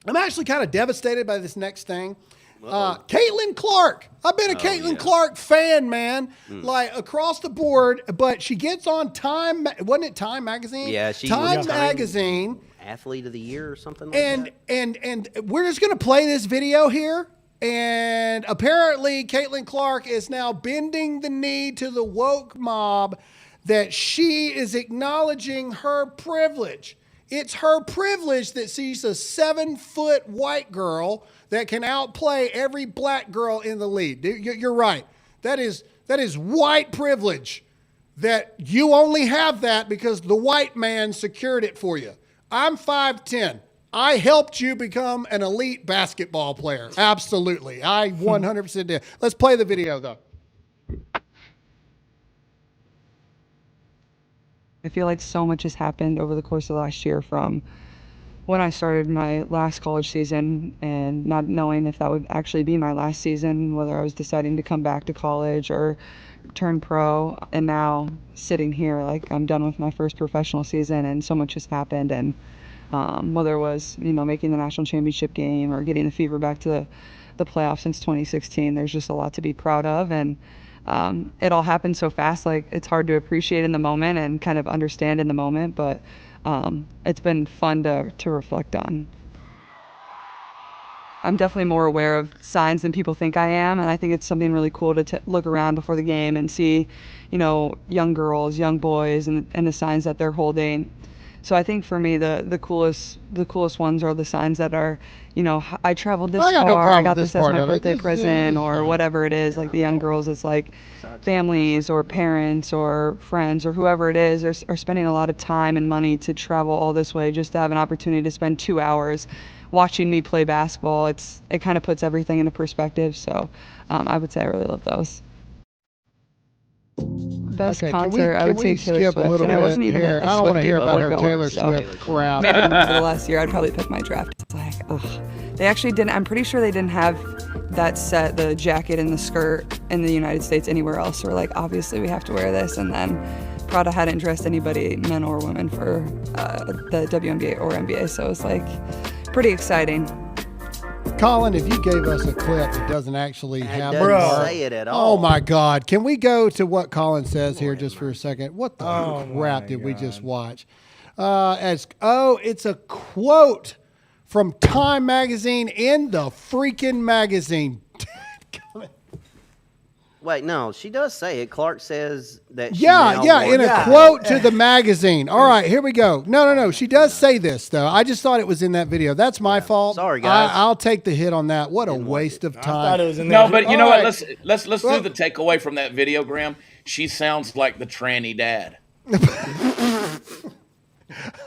[SPEAKER 2] I'm actually kind of devastated by this next thing. Caitlyn Clark. I've been a Caitlyn Clark fan, man, like across the board, but she gets on Time, wasn't it Time Magazine?
[SPEAKER 4] Yeah, she
[SPEAKER 2] Time
[SPEAKER 4] was
[SPEAKER 2] Magazine.
[SPEAKER 4] Athlete of the Year or something like that.
[SPEAKER 2] And we're just going to play this video here. And apparently Caitlyn Clark is now bending the knee to the woke mob that she is acknowledging her privilege. It's her privilege that she's a 7-foot white girl that can outplay every black girl in the league. You're right. That is white privilege, that you only have that because the white man secured it for you. I'm 5'10". I helped you become an elite basketball player. Absolutely. I 100% did. Let's play the video, though.
[SPEAKER 13] I feel like so much has happened over the course of last year, from when I started my last college season and not knowing if that would actually be my last season, whether I was deciding to come back to college or turn pro, and now sitting here like I'm done with my first professional season and so much has happened. And whether it was, making the national championship game or getting the Fever back to the playoffs since 2016, there's just a lot to be proud of. And it all happened so fast, like it's hard to appreciate in the moment and kind of understand in the moment, but it's been fun to reflect on. I'm definitely more aware of signs than people think I am, and I think it's something really cool to look around before the game and see, young girls, young boys, and the signs that they're holding. So I think for me, the coolest ones are the signs that are, I traveled this far, I got this as my birthday present, or whatever it is. Like the young girls, it's like families or parents or friends or whoever it is are spending a lot of time and money to travel all this way just to have an opportunity to spend 2 hours watching me play basketball. It kind of puts everything into perspective. So I would say I really love those. Best concert, I would say Taylor Swift.
[SPEAKER 2] And I wasn't even
[SPEAKER 13] here.
[SPEAKER 2] I don't want to hear about her Taylor Swift crap.
[SPEAKER 13] Maybe for the last year, I'd probably pick my draft. It's like, ugh. They actually didn't. I'm pretty sure they didn't have that set, the jacket and the skirt, in the United States anywhere else. So we're like, obviously we have to wear this. And then Prada hadn't dressed anybody, men or women, for the WNBA or NBA. So it was like pretty exciting.
[SPEAKER 2] Colin, if you gave us a clip that doesn't actually have
[SPEAKER 4] it, doesn't say it at all.
[SPEAKER 2] Oh my God! Can we go to what Colin says here just for a second? What the crap did we just watch? It's a quote from Time Magazine in the freaking magazine.
[SPEAKER 4] Wait, no, she does say it. Clark says that she
[SPEAKER 2] in a quote to the magazine. All right, here we go. No. She does say this, though. I just thought it was in that video. That's my fault.
[SPEAKER 4] Sorry, guys.
[SPEAKER 2] I'll take the hit on that. What a waste of time.
[SPEAKER 5] I thought it was in there.
[SPEAKER 6] No, but you know what? Let's do the takeaway from that video, Graham. She sounds like the tranny dad.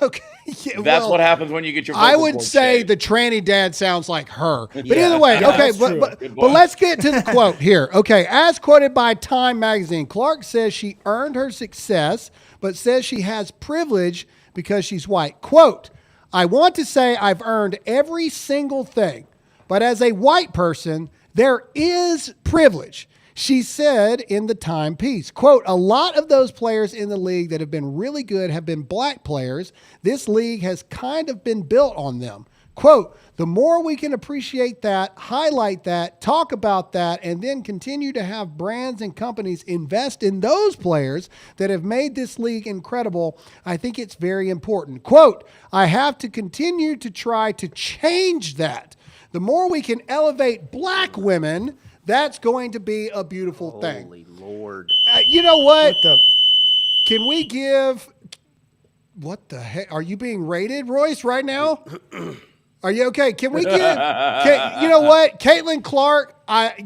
[SPEAKER 2] Okay. Yeah,
[SPEAKER 6] That's what happens when you get your vocal
[SPEAKER 2] I would
[SPEAKER 6] cords
[SPEAKER 2] say
[SPEAKER 6] shaved.
[SPEAKER 2] the tranny dad sounds like her. But
[SPEAKER 6] Yeah.
[SPEAKER 2] either way,
[SPEAKER 6] Yeah,
[SPEAKER 2] okay,
[SPEAKER 6] that's
[SPEAKER 2] but
[SPEAKER 6] true.
[SPEAKER 2] let's get to the quote here. Okay, as quoted by Time Magazine, Clark says she earned her success, but says she has privilege because she's white. Quote, I want to say I've earned every single thing, but as a white person, there is privilege. She said in the Time piece, quote, a lot of those players in the league that have been really good have been black players. This league has kind of been built on them. Quote, the more we can appreciate that, highlight that, talk about that, and then continue to have brands and companies invest in those players that have made this league incredible, I think it's very important. Quote, I have to continue to try to change that. The more we can elevate black women, that's going to be a beautiful thing.
[SPEAKER 4] Holy Lord.
[SPEAKER 2] You know what? Can we give... What the heck? Are you being rated, Royce, right now? Are you okay? Can we give... you know what? Caitlyn Clark,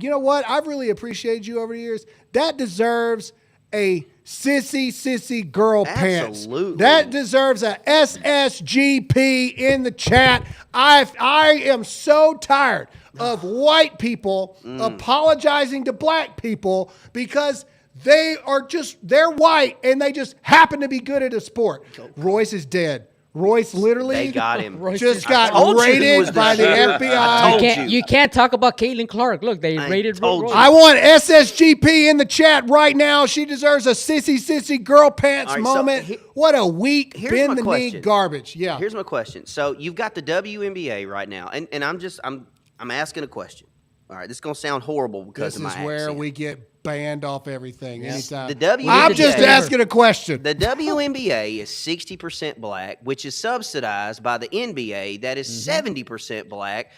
[SPEAKER 2] you know what? I've really appreciated you over the years. That deserves a sissy girl pants. That deserves a SSGP in the chat. I am so tired of white people apologizing to black people because they're white and they just happen to be good at a sport. Royce is dead. Royce literally
[SPEAKER 4] They got him.
[SPEAKER 2] just got raided by the FBI.
[SPEAKER 3] You can't talk about Caitlyn Clark. Look, they raided Royce.
[SPEAKER 2] I want SSGP in the chat right now. She deserves a sissy girl pants moment. What a weak, bend the knee garbage. Yeah.
[SPEAKER 4] Here's my question. So you've got the WNBA right now, and I'm asking a question. All right, this is gonna sound horrible because of my accent.
[SPEAKER 2] This is where we get banned off everything anytime.
[SPEAKER 4] The WNBA,
[SPEAKER 2] I'm just asking a question.
[SPEAKER 4] The WNBA is 60% black, which is subsidized by the NBA that is 70% black.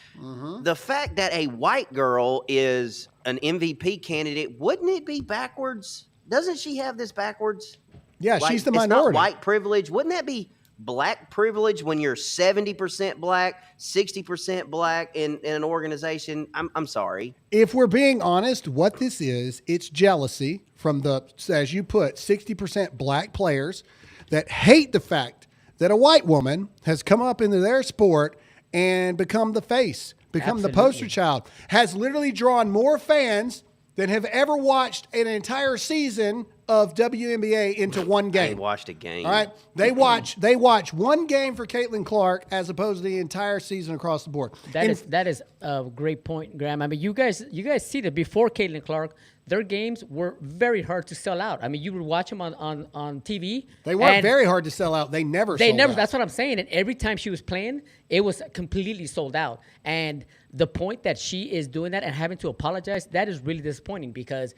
[SPEAKER 4] The fact that a white girl is an MVP candidate, wouldn't it be backwards? Doesn't she have this backwards?
[SPEAKER 2] Yeah, she's the
[SPEAKER 4] It's
[SPEAKER 2] minority.
[SPEAKER 4] not white privilege. Wouldn't that be black privilege when you're 70% black, 60% black in an organization? I'm sorry.
[SPEAKER 2] If we're being honest, what this is, it's jealousy from the, as you put, 60% black players that hate the fact that a white woman has come up into their sport and become the face, become the poster child, has literally drawn more fans than have ever watched an entire season of WNBA into one game.
[SPEAKER 4] I watched a game.
[SPEAKER 2] All right, they watch one game for Caitlyn Clark as opposed to the entire season across the board.
[SPEAKER 3] That is a great point, Graham. I mean, you guys see that before Caitlyn Clark, their games were very hard to sell out. I mean, you would watch them on TV.
[SPEAKER 2] They weren't very hard to sell out. They never sold out.
[SPEAKER 3] That's what I'm saying. And every time she was playing, it was completely sold out. And the point that she is doing that and having to apologize, that is really disappointing because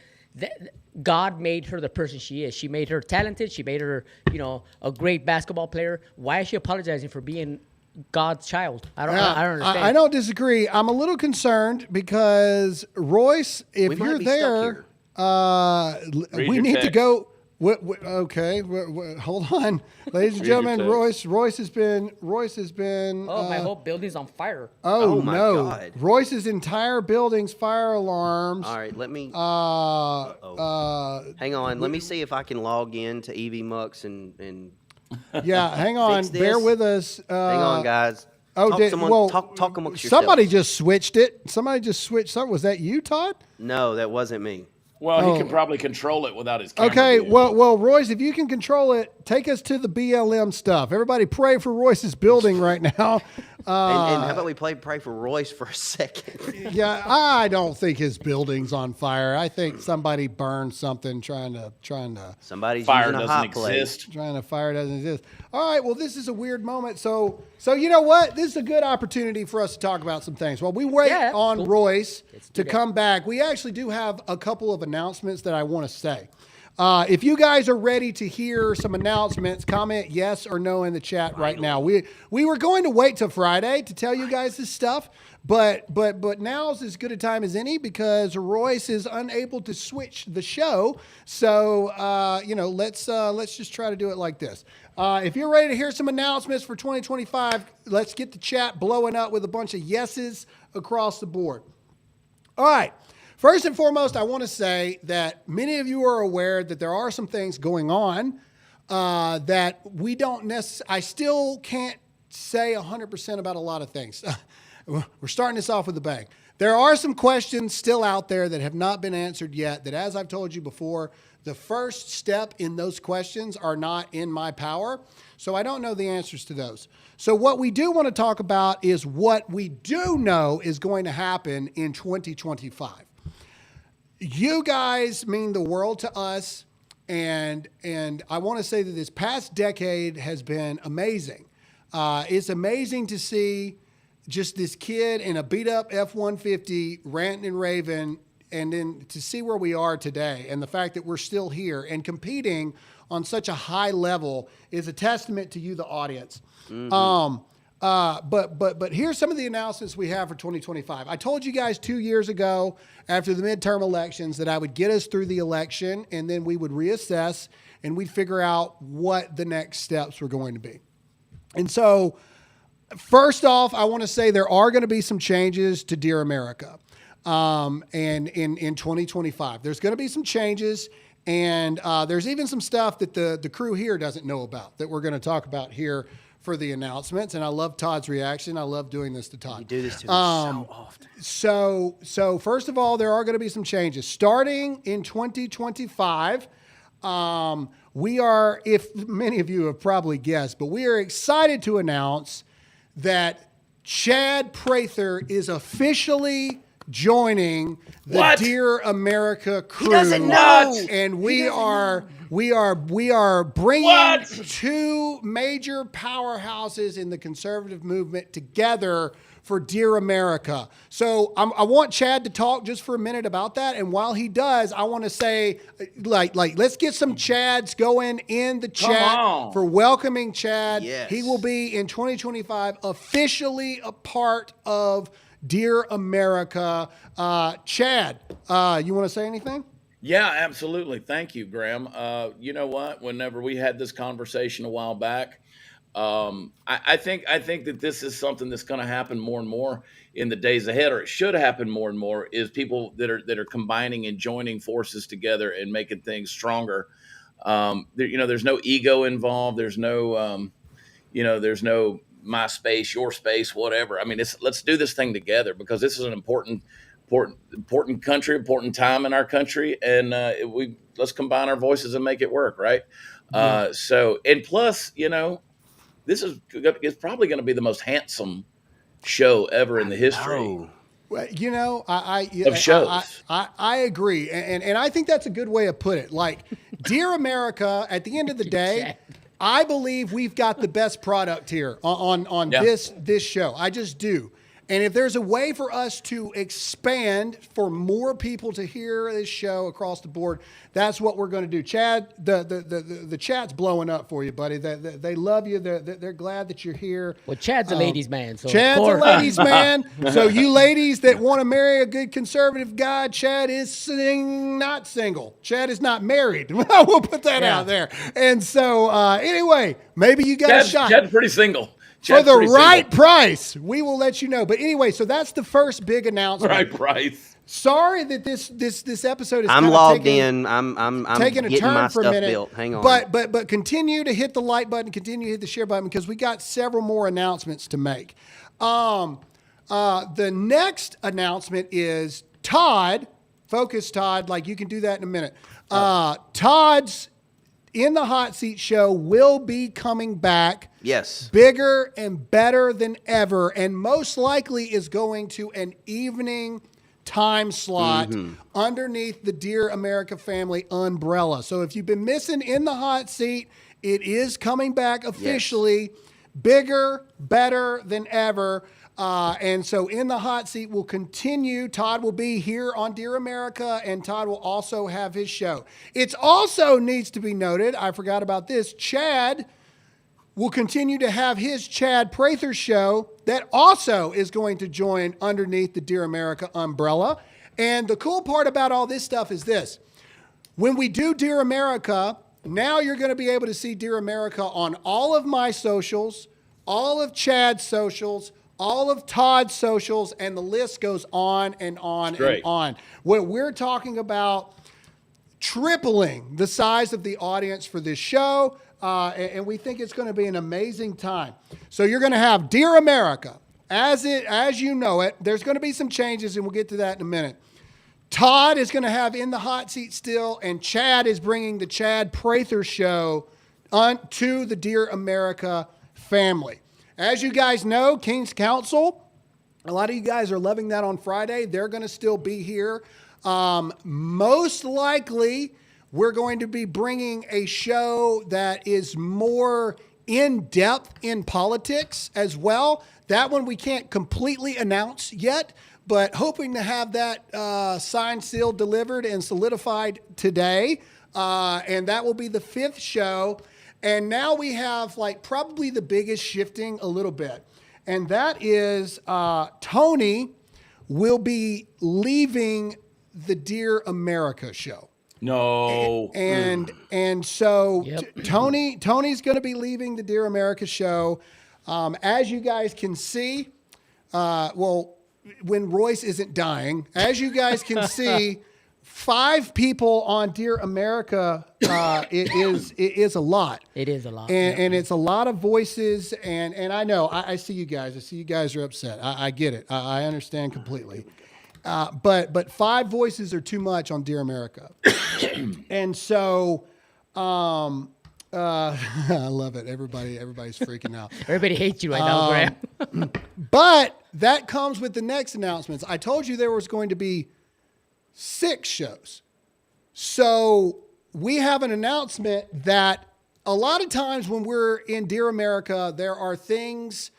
[SPEAKER 3] God made her the person she is. She made her talented. She made her, a great basketball player. Why is she apologizing for being God's child? I don't understand.
[SPEAKER 2] I don't disagree. I'm a little concerned because Royce, if you're there, we need to go. Okay, hold on, ladies and gentlemen. Royce has been.
[SPEAKER 3] Oh, my whole building's on fire.
[SPEAKER 2] Oh
[SPEAKER 4] my
[SPEAKER 2] no!
[SPEAKER 4] God.
[SPEAKER 2] Royce's entire building's fire alarms.
[SPEAKER 4] All right, let me. Hang on. Let me see if I can log in to EV Mux and.
[SPEAKER 2] Yeah, hang on. Bear with us.
[SPEAKER 4] Hang on, guys. Talk amongst yourselves.
[SPEAKER 2] Somebody just switched it. Somebody just switched something. Was that you, Todd?
[SPEAKER 4] No, that wasn't me.
[SPEAKER 6] Well, he can probably control it without his camera.
[SPEAKER 2] Okay, well, Royce, if you can control it, take us to the BLM stuff. Everybody pray for Royce's building right now.
[SPEAKER 4] And how about we pray for Royce for a second?
[SPEAKER 2] Yeah, I don't think his building's on fire. I think somebody burned something trying to.
[SPEAKER 4] Somebody's
[SPEAKER 6] fire
[SPEAKER 4] using a
[SPEAKER 6] doesn't
[SPEAKER 4] hot plate.
[SPEAKER 6] exist.
[SPEAKER 2] Fire doesn't exist. All right, well, this is a weird moment. So you know what? This is a good opportunity for us to talk about some things. While we wait on Royce to come back, we actually do have a couple of announcements that I want to say. If you guys are ready to hear some announcements, comment yes or no in the chat right now. We were going to wait till Friday to tell you guys this stuff, but now's as good a time as any because Royce is unable to switch the show. So let's just try to do it like this. If you're ready to hear some announcements for 2025, let's get the chat blowing up with a bunch of yeses across the board. All right. First and foremost, I want to say that many of you are aware that there are some things going on that we don't necessarily, I still can't say 100% about a lot of things. We're starting this off with a bang. There are some questions still out there that have not been answered yet that, as I've told you before, the first step in those questions are not in my power. So I don't know the answers to those. So what we do want to talk about is what we do know is going to happen in 2025. You guys mean the world to us, and I want to say that this past decade has been amazing. It's amazing to see just this kid in a beat up F-150 ranting and raving, and then to see where we are today and the fact that we're still here and competing on such a high level is a testament to you, the audience. But here's some of the announcements we have for 2025. I told you guys 2 years ago after the midterm elections that I would get us through the election and then we would reassess and we'd figure out what the next steps were going to be. And so first off, I want to say there are going to be some changes to Dear America. And in 2025, there's going to be some changes, and there's even some stuff that the crew here doesn't know about that we're going to talk about here for the announcements. And I love Todd's reaction. I love doing this to Todd.
[SPEAKER 4] You do this to me so often.
[SPEAKER 2] So first of all, there are going to be some changes starting in 2025. We are, if many of you have probably guessed, but we are excited to announce that Chad Prather is officially joining the Dear America crew.
[SPEAKER 4] He doesn't know.
[SPEAKER 2] And we are bringing two major powerhouses in the conservative movement together for Dear America. So I want Chad to talk just for a minute about that. And while he does, I want to say, let's get some Chads going in the chat for welcoming Chad.
[SPEAKER 4] Yes.
[SPEAKER 2] He will be in 2025 officially a part of Dear America. Chad, you want to say anything?
[SPEAKER 6] Yeah, absolutely. Thank you, Graham. You know what? Whenever we had this conversation a while back, I think that this is something that's going to happen more and more in the days ahead, or it should happen more and more, is people that are combining and joining forces together and making things stronger. There's no ego involved. There's no, there's no my space, your space, whatever. I mean, let's do this thing together because this is an important country, important time in our country, and let's combine our voices and make it work, right? And plus, this is probably going to be the most handsome show ever in the history.
[SPEAKER 2] Well,
[SPEAKER 6] of shows.
[SPEAKER 2] I agree, and I think that's a good way of put it. Like, Dear America, at the end of the day, I believe we've got the best product here on this show. I just do. And if there's a way for us to expand for more people to hear this show across the board, that's what we're going to do. Chad, the chat's blowing up for you, buddy. They love you. They're glad that you're here.
[SPEAKER 3] Well, Chad's a ladies' man. So
[SPEAKER 2] Chad's a ladies' man. So you ladies that want to marry a good conservative guy, Chad is not single. Chad is not married. We'll put that out there. And so anyway, maybe you got a shot.
[SPEAKER 6] Chad's pretty single.
[SPEAKER 2] For the right price, we will let you know. But anyway, so that's the first big announcement.
[SPEAKER 6] Right price.
[SPEAKER 2] Sorry that this episode is.
[SPEAKER 4] I'm logged in. I'm
[SPEAKER 2] taking a
[SPEAKER 4] getting
[SPEAKER 2] turn
[SPEAKER 4] my
[SPEAKER 2] for a
[SPEAKER 4] stuff
[SPEAKER 2] minute.
[SPEAKER 4] built. Hang on.
[SPEAKER 2] But continue to hit the like button. Continue to hit the share button because we got several more announcements to make. The next announcement is Todd. Focus, Todd. Like, you can do that in a minute. Todd's In the Hot Seat show will be coming back.
[SPEAKER 4] Yes.
[SPEAKER 2] Bigger and better than ever, and most likely is going to an evening time slot underneath the Dear America Family umbrella. So if you've been missing In the Hot Seat, it is coming back officially. Bigger, better than ever. And so In the Hot Seat will continue. Todd will be here on Dear America, and Todd will also have his show. It also needs to be noted, I forgot about this, Chad will continue to have his Chad Prather show that also is going to join underneath the Dear America umbrella. And the cool part about all this stuff is this. When we do Dear America, now you're going to be able to see Dear America on all of my socials, all of Chad's socials, all of Todd's socials, and the list goes on and on and on. What we're talking about tripling the size of the audience for this show, and we think it's going to be an amazing time. So you're going to have Dear America as you know it. There's going to be some changes, and we'll get to that in a minute. Todd is going to have In the Hot Seat still, and Chad is bringing the Chad Prather show to the Dear America family. As you guys know, King's Council, a lot of you guys are loving that on Friday. They're going to still be here. Most likely, we're going to be bringing a show that is more in depth in politics as well. That one we can't completely announce yet, but hoping to have that signed, sealed, delivered, and solidified today. And that will be the 5th show. And now we have like probably the biggest shifting a little bit. And that is Tony will be leaving the Dear America show.
[SPEAKER 6] No.
[SPEAKER 2] And so Tony's going to be leaving the Dear America show. As you guys can see, when Royce isn't dying, as you guys can see, 5 people on Dear America, it is a lot.
[SPEAKER 3] It is a lot.
[SPEAKER 2] And it's a lot of voices. And I know, I see you guys. I see you guys are upset. I get it. I understand completely. But 5 voices are too much on Dear America. And so, I love it. Everybody's freaking out.
[SPEAKER 3] Everybody hates you right now, Graham.
[SPEAKER 2] But that comes with the next announcements. I told you there was going to be 6 shows. So we have an announcement that a lot of times when we're in Dear America, there are things,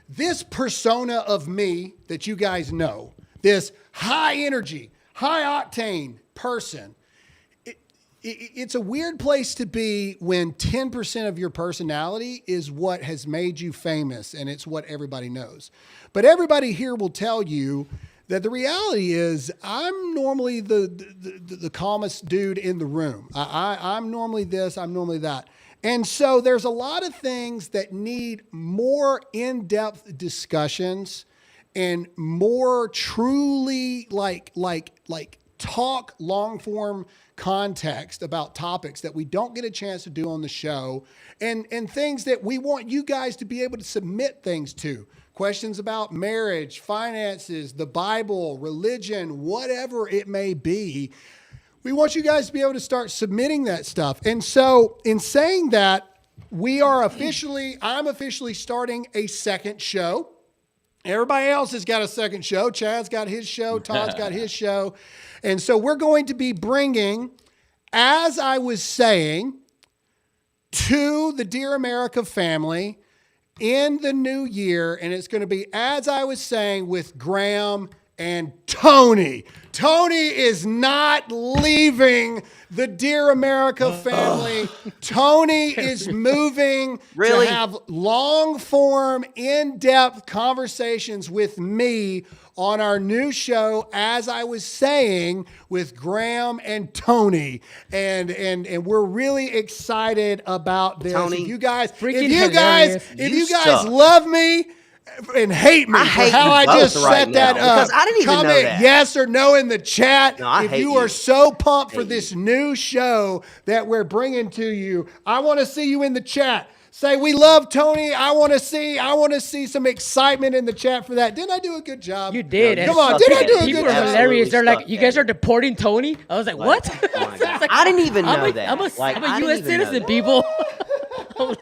[SPEAKER 2] this persona of me that you guys know, this high energy, high octane person, it's a weird place to be when 10% of your personality is what has made you famous and it's what everybody knows. But everybody here will tell you that the reality is I'm normally the calmest dude in the room. I'm normally this, I'm normally that. And so there's a lot of things that need more in-depth discussions and more truly like talk long form context about topics that we don't get a chance to do on the show and things that we want you guys to be able to submit things to. Questions about marriage, finances, the Bible, religion, whatever it may be. We want you guys to be able to start submitting that stuff. And so in saying that, I'm officially starting a 2nd show. Everybody else has got a 2nd show. Chad's got his show. Todd's got his show. And so we're going to be bringing, as I was saying, to the Dear America family in the new year. And it's going to be, as I was saying, with Graham and Tony. Tony is not leaving the Dear America family. Tony is moving to have long-form, in-depth conversations with me on our new show, as I was saying, with Graham and Tony. And we're really excited about this.
[SPEAKER 4] Tony,
[SPEAKER 2] if you guys
[SPEAKER 4] suck.
[SPEAKER 2] love me and hate me for how I just set that up,
[SPEAKER 4] because I didn't even know
[SPEAKER 2] comment
[SPEAKER 4] that.
[SPEAKER 2] yes or no in the chat.
[SPEAKER 4] No, I
[SPEAKER 2] if
[SPEAKER 4] hate
[SPEAKER 2] you
[SPEAKER 4] you.
[SPEAKER 2] are so pumped for this new show that we're bringing to you, I want to see you in the chat. Say, we love Tony. I want to see some excitement in the chat for that. Didn't I do a good job?
[SPEAKER 3] You did.
[SPEAKER 2] Come on, did I do a good
[SPEAKER 3] People
[SPEAKER 2] job?
[SPEAKER 3] are hilarious. They're like, you guys are deporting Tony? I was like, what?
[SPEAKER 4] I didn't even know that.
[SPEAKER 3] I'm a
[SPEAKER 4] I didn't
[SPEAKER 3] U.S.
[SPEAKER 4] even know
[SPEAKER 3] citizen,
[SPEAKER 4] that.
[SPEAKER 3] people.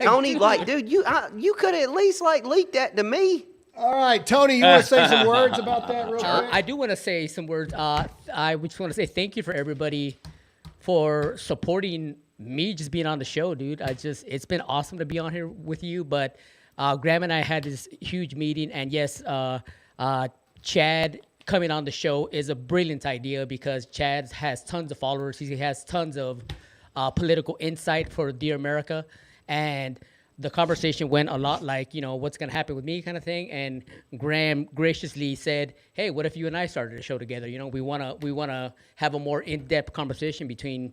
[SPEAKER 4] Tony, dude, you could at least leak that to me.
[SPEAKER 2] All right, Tony, you want to say some words about that real quick?
[SPEAKER 3] I do want to say some words. I just want to say thank you for everybody for supporting me just being on the show, dude. It's been awesome to be on here with you. But Graham and I had this huge meeting, and yes, Chad coming on the show is a brilliant idea because Chad has tons of followers. He has tons of political insight for Dear America, and the conversation went a lot like, what's going to happen with me kind of thing. And Graham graciously said, hey, what if you and I started a show together? We want to have a more in-depth conversation between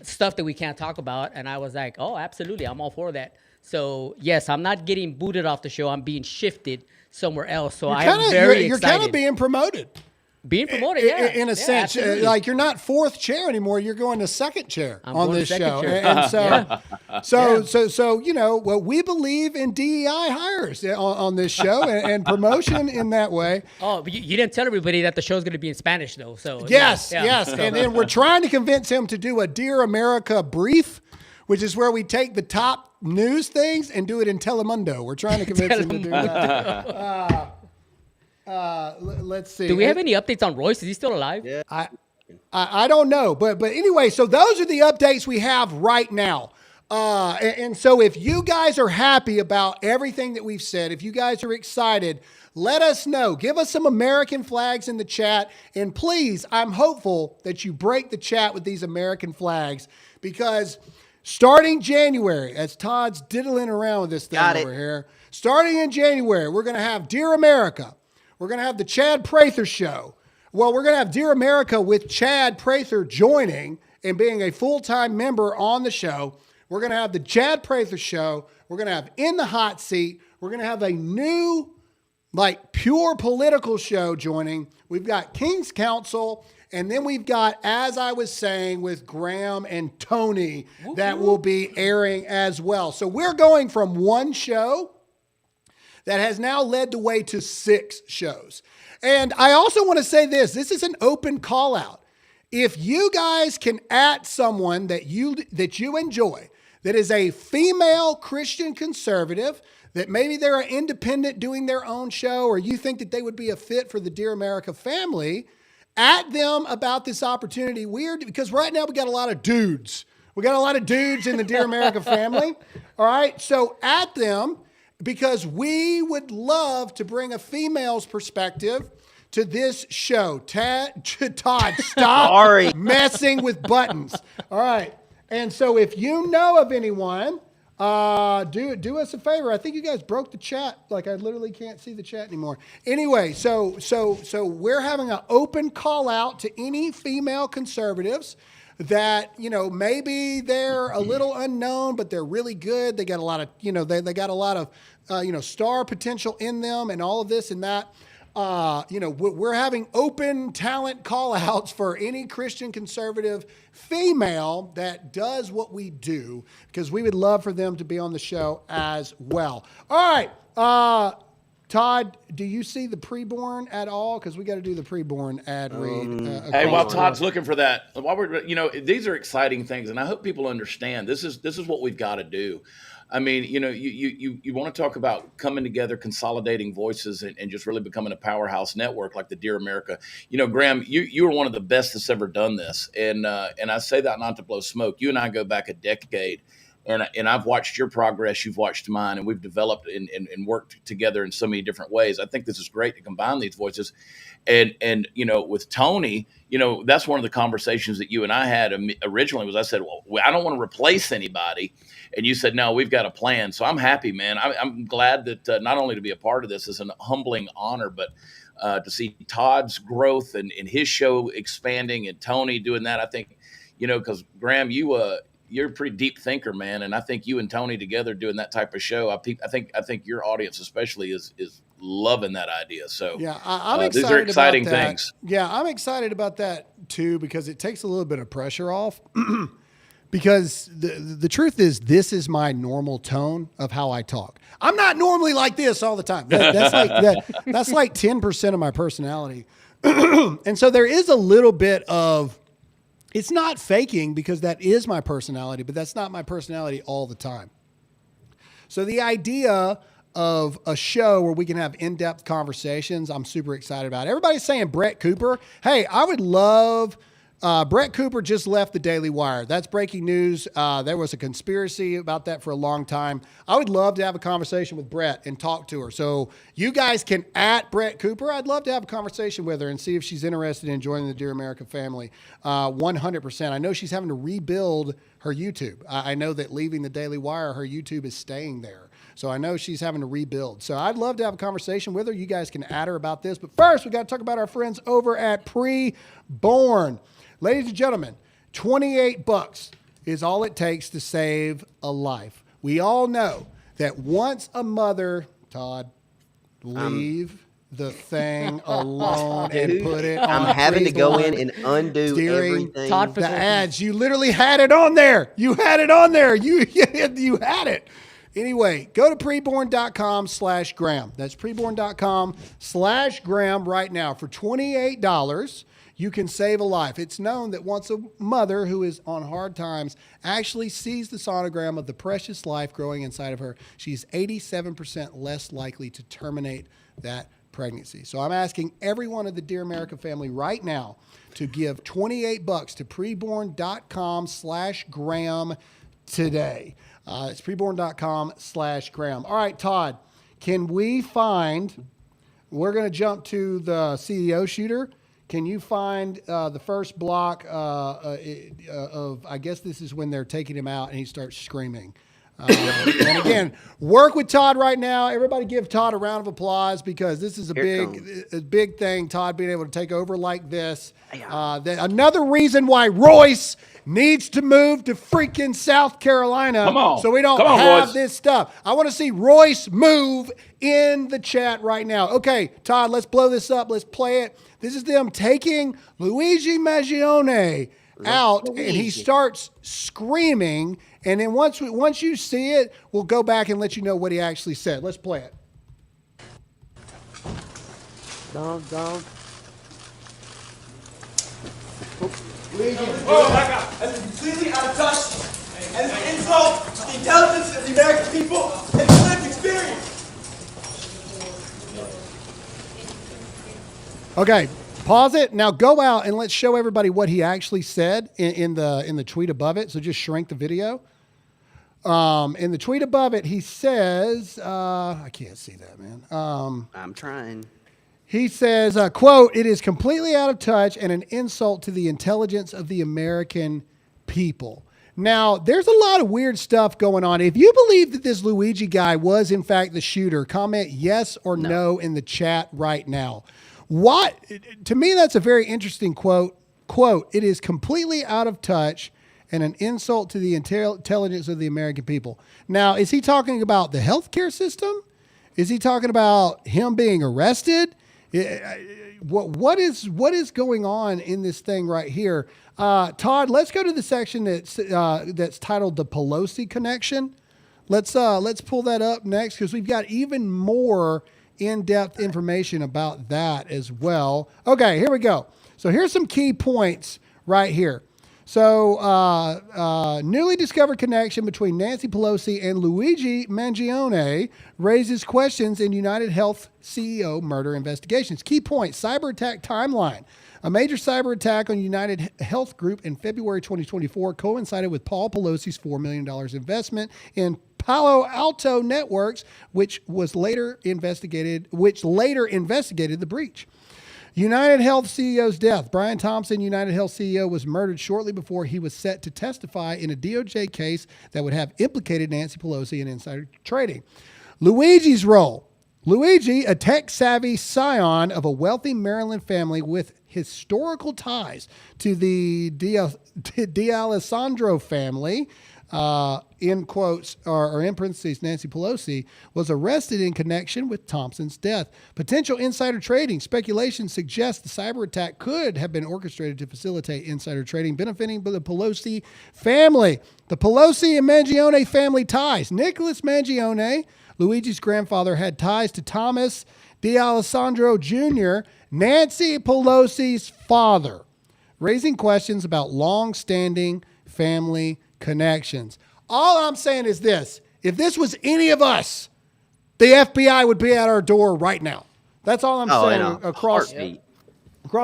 [SPEAKER 3] stuff that we can't talk about. And I was like, oh, absolutely. I'm all for that. So, yes, I'm not getting booted off the show. I'm being shifted somewhere else. So I am very excited.
[SPEAKER 2] You're kind of being promoted.
[SPEAKER 3] Being promoted, yeah.
[SPEAKER 2] In a sense, like you're not 4th chair anymore. You're going to 2nd chair on this show. And so, well, we believe in DEI hires on this show and promotion in that way.
[SPEAKER 3] Oh, but you didn't tell everybody that the show's going to be in Spanish, though. So
[SPEAKER 2] yes. And then we're trying to convince him to do a Dear America brief, which is where we take the top news things and do it in Telemundo. We're trying to convince him to do that. Let's see.
[SPEAKER 3] Do we have any updates on Royce? Is he still alive?
[SPEAKER 2] Yeah. I don't know, but anyway, so those are the updates we have right now. And so if you guys are happy about everything that we've said, if you guys are excited, let us know. Give us some American flags in the chat. And please, I'm hopeful that you break the chat with these American flags, because starting January, as Todd's diddling around with this thing over here, starting in January, we're going to have Dear America. We're going to have the Chad Prather Show. Well, we're going to have Dear America with Chad Prather joining and being a full-time member on the show. We're going to have the Chad Prather Show. We're going to have In the Hot Seat. We're going to have a new, like, pure political show joining. We've got King's Council. And then we've got, as I was saying, with Graham and Tony, that will be airing as well. So we're going from one show that has now led the way to 6 shows. And I also want to say this. This is an open call out. If you guys can at someone that you enjoy, that is a female Christian conservative, that maybe they're an independent doing their own show, or you think that they would be a fit for the Dear America family, at them about this opportunity. Because right now we got a lot of dudes. We got a lot of dudes in the Dear America family. All right. So at them, because we would love to bring a female's perspective to this show. Todd, stop messing with buttons. All right. And so if you know of anyone, do us a favor. I think you guys broke the chat. Like, I literally can't see the chat anymore. Anyway, so we're having an open call out to any female conservatives that, you know, maybe they're a little unknown, but they're really good. They got a lot of, you know, they got a lot of, star potential in them and all of this and that. We're having open talent call outs for any Christian conservative female that does what we do, because we would love for them to be on the show as well. All right. Todd, do you see the preborn at all? Because we got to do the preborn ad read.
[SPEAKER 6] Hey, while Todd's looking for that, while these are exciting things, and I hope people understand this is what we've got to do. I mean, you want to talk about coming together, consolidating voices, and just really becoming a powerhouse network like the Dear America. Graham, you are one of the best that's ever done this, and I say that not to blow smoke. You and I go back a decade. And I've watched your progress, you've watched mine, and we've developed and worked together in so many different ways. I think this is great to combine these voices. And with Tony, that's one of the conversations that you and I had originally was I said, well, I don't want to replace anybody. And you said, no, we've got a plan. So I'm happy, man. I'm glad that not only to be a part of this is an humbling honor, but to see Todd's growth and his show expanding and Tony doing that. I think, because Graham, you're a pretty deep thinker, man, and I think you and Tony together doing that type of show, I think your audience especially is loving that idea. So
[SPEAKER 2] yeah, I'm excited.
[SPEAKER 6] These are exciting
[SPEAKER 2] about that.
[SPEAKER 6] things.
[SPEAKER 2] Yeah, I'm excited about that too, because it takes a little bit of pressure off. Because the truth is, this is my normal tone of how I talk. I'm not normally like this all the time. That's like 10% of my personality, and so there is a little bit of. It's not faking, because that is my personality, but that's not my personality all the time. So the idea of a show where we can have in-depth conversations, I'm super excited about. Everybody's saying Brett Cooper. Hey, I would love... Brett Cooper just left the Daily Wire. That's breaking news. There was a conspiracy about that for a long time. I would love to have a conversation with Brett and talk to her. So you guys can at Brett Cooper. I'd love to have a conversation with her and see if she's interested in joining the Dear America family. 100%. I know she's having to rebuild her YouTube. I know that leaving the Daily Wire, her YouTube is staying there. So I know she's having to rebuild. So I'd love to have a conversation with her. You guys can at her about this. But first, we got to talk about our friends over at Preborn. Ladies and gentlemen, $28 is all it takes to save a life. We all know that once a mother, Todd, leave the thing alone and put it on.
[SPEAKER 4] I'm having to go in and undo everything.
[SPEAKER 2] Todd, the ads, you literally had it on there. You had it on there. You had it. Anyway, go to preborn.com/Graham. That's preborn.com/Graham right now. For $28, you can save a life. It's known that once a mother who is on hard times actually sees the sonogram of the precious life growing inside of her, she's 87% less likely to terminate that pregnancy. So I'm asking everyone of the Dear America family right now to give $28 to preborn.com/Graham today. It's preborn.com/Graham. All right, Todd, can we find, we're going to jump to the CEO shooter. Can you find the first block of, I guess this is when they're taking him out and he starts screaming. And again, work with Todd right now. Everybody give Todd a round of applause because this is a big thing. Todd being able to take over like this. Another reason why Royce needs to move to freaking South Carolina.
[SPEAKER 6] Come on.
[SPEAKER 2] So we don't have this stuff. I want to see Royce move in the chat right now. Okay, Todd, let's blow this up. Let's play it. This is them taking Luigi Mangione out, and he starts screaming. And then once you see it, we'll go back and let you know what he actually said. Let's play it.
[SPEAKER 14] Down.
[SPEAKER 15] Oh my God! That's completely out of touch, and it's an insult to the intelligence of the American people and the lived experience.
[SPEAKER 2] Okay, pause it. Now go out and let's show everybody what he actually said in the tweet above it. So just shrink the video. In the tweet above it, he says, I can't see that, man.
[SPEAKER 4] I'm trying.
[SPEAKER 2] He says, quote, "It is completely out of touch and an insult to the intelligence of the American people." Now, there's a lot of weird stuff going on. If you believe that this Luigi guy was, in fact, the shooter, comment yes or no in the chat right now. What? To me, that's a very interesting quote. Quote, "It is completely out of touch and an insult to the intelligence of the American people." Now, is he talking about the healthcare system? Is he talking about him being arrested? What is going on in this thing right here? Todd, let's go to the section that's titled "The Pelosi Connection." Let's pull that up next because we've got even more in-depth information about that as well. Okay, here we go. So here's some key points right here. So newly discovered connection between Nancy Pelosi and Luigi Mangione raises questions in United Health CEO murder investigations. Key points, cyber attack timeline. A major cyber attack on United Health Group in February 2024 coincided with Paul Pelosi's $4 million investment in Palo Alto Networks, which later investigated the breach. United Health CEO's death. Brian Thompson, United Health CEO, was murdered shortly before he was set to testify in a DOJ case that would have implicated Nancy Pelosi in insider trading. Luigi's role. Luigi, a tech-savvy scion of a wealthy Maryland family with historical ties to the D'Alessandro family, in quotes, or in parentheses, Nancy Pelosi, was arrested in connection with Thompson's death. Potential insider trading. Speculation suggests the cyber attack could have been orchestrated to facilitate insider trading, benefiting the Pelosi family. The Pelosi and Mangione family ties. Nicholas Mangione, Luigi's grandfather, had ties to Thomas D'Alessandro Jr., Nancy Pelosi's father, raising questions about long-standing family connections. All I'm saying is this: if this was any of us, the FBI would be at our door right now. That's all I'm saying across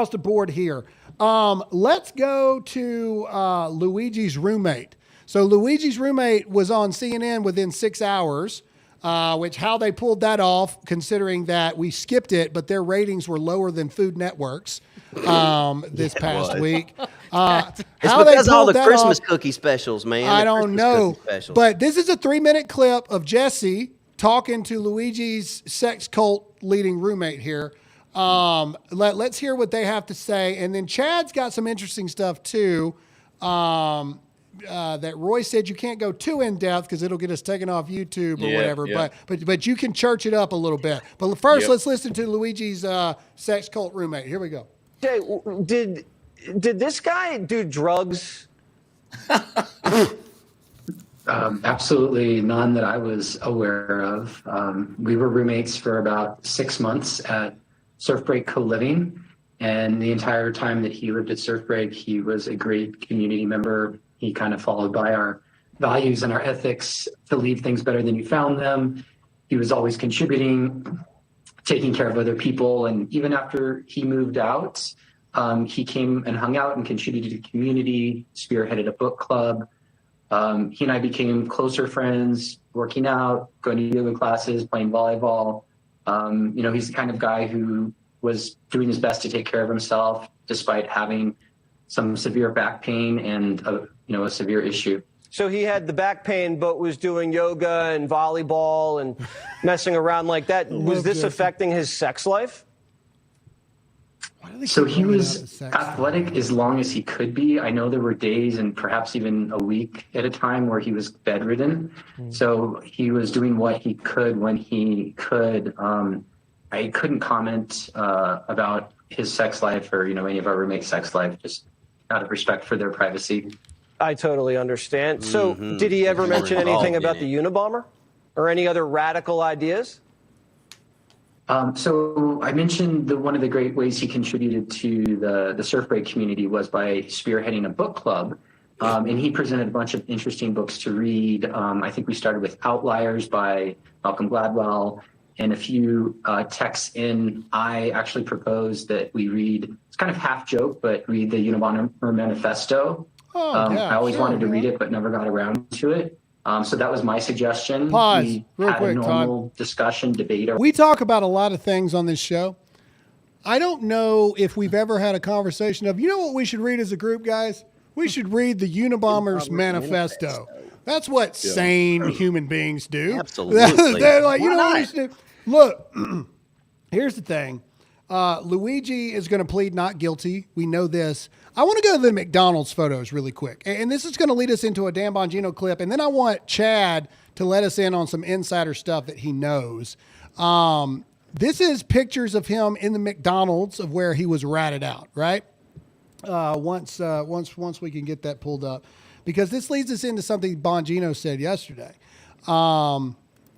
[SPEAKER 2] the board here. Let's go to Luigi's roommate. So Luigi's roommate was on CNN within 6 hours, which how they pulled that off, considering that we skipped it, but their ratings were lower than Food Network's this past week.
[SPEAKER 4] It's because all the Christmas cookie specials, man.
[SPEAKER 2] I don't know. But this is a 3-minute clip of Jesse talking to Luigi's sex cult leading roommate here. Let's hear what they have to say. And then Chad's got some interesting stuff too. That Roy said you can't go too in depth because it'll get us taken off YouTube or whatever. But you can church it up a little bit. But first, let's listen to Luigi's sex cult roommate. Here we go.
[SPEAKER 16] Okay, did this guy do drugs?
[SPEAKER 17] Absolutely none that I was aware of. We were roommates for about 6 months at Surf Break Co-Living, and the entire time that he lived at Surf Break, he was a great community member. He kind of followed by our values and our ethics to leave things better than you found them. He was always contributing, taking care of other people, and even after he moved out, he came and hung out and contributed to the community, spearheaded a book club. He and I became closer friends, working out, going to yoga classes, playing volleyball. He's the kind of guy who was doing his best to take care of himself despite having some severe back pain and a severe issue.
[SPEAKER 16] So he had the back pain, but was doing yoga and volleyball and messing around like that. Was this affecting his sex life?
[SPEAKER 17] So he was athletic as long as he could be. I know there were days and perhaps even a week at a time where he was bedridden. So he was doing what he could when he could. I couldn't comment about his sex life or, any of our roommates' sex life, just out of respect for their privacy.
[SPEAKER 16] I totally understand. So did he ever mention anything about the Unabomber or any other radical ideas?
[SPEAKER 17] So I mentioned one of the great ways he contributed to the surf break community was by spearheading a book club. And he presented a bunch of interesting books to read. I think we started with Outliers by Malcolm Gladwell. And a few texts in, I actually proposed that we read, it's kind of half joke, but read the Unabomber Manifesto. I always wanted to read it, but never got around to it. So that was my suggestion.
[SPEAKER 2] Pause
[SPEAKER 17] we
[SPEAKER 2] real
[SPEAKER 17] had
[SPEAKER 2] quick,
[SPEAKER 17] a normal discussion, debate.
[SPEAKER 2] We talk about a lot of things on this show. I don't know if we've ever had a conversation of, what we should read as a group, guys? We should read the Unabomber's Manifesto. That's what sane human beings do.
[SPEAKER 4] Absolutely.
[SPEAKER 2] They're like, what we should do? Look, here's the thing. Luigi is going to plead not guilty. We know this. I want to go to the McDonald's photos really quick. And this is going to lead us into a Dan Bongino clip. And then I want Chad to let us in on some insider stuff that he knows. This is pictures of him in the McDonald's of where he was ratted out, right? Once we can get that pulled up. Because this leads us into something Bongino said yesterday. Got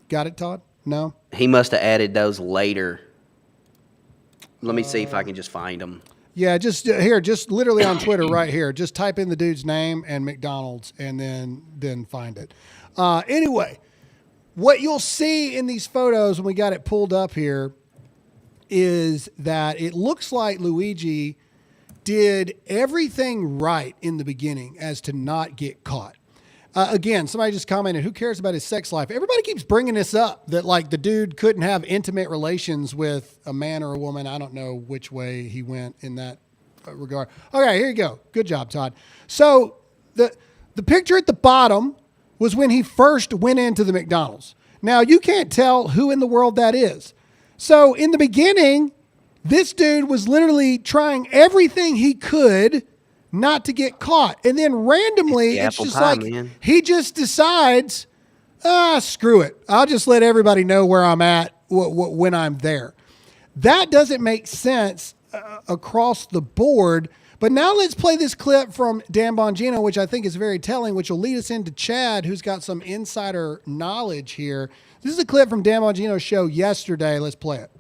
[SPEAKER 2] it, Todd? No?
[SPEAKER 4] He must have added those later. Let me see if I can just find them.
[SPEAKER 2] Yeah, just literally on Twitter right here. Just type in the dude's name and McDonald's and then find it. Anyway, what you'll see in these photos when we got it pulled up here is that it looks like Luigi did everything right in the beginning as to not get caught. Again, somebody just commented, who cares about his sex life? Everybody keeps bringing this up, that like the dude couldn't have intimate relations with a man or a woman. I don't know which way he went in that regard. Okay, here you go. Good job, Todd. So the picture at the bottom was when he first went into the McDonald's. Now, you can't tell who in the world that is. So in the beginning, this dude was literally trying everything he could not to get caught. And then randomly, it's just pie, like, man. He just decides, screw it. I'll just let everybody know where I'm at when I'm there. That doesn't make sense across the board. But now let's play this clip from Dan Bongino, which I think is very telling, which will lead us into Chad, who's got some insider knowledge here. This is a clip from Dan Bongino's show yesterday. Let's play it.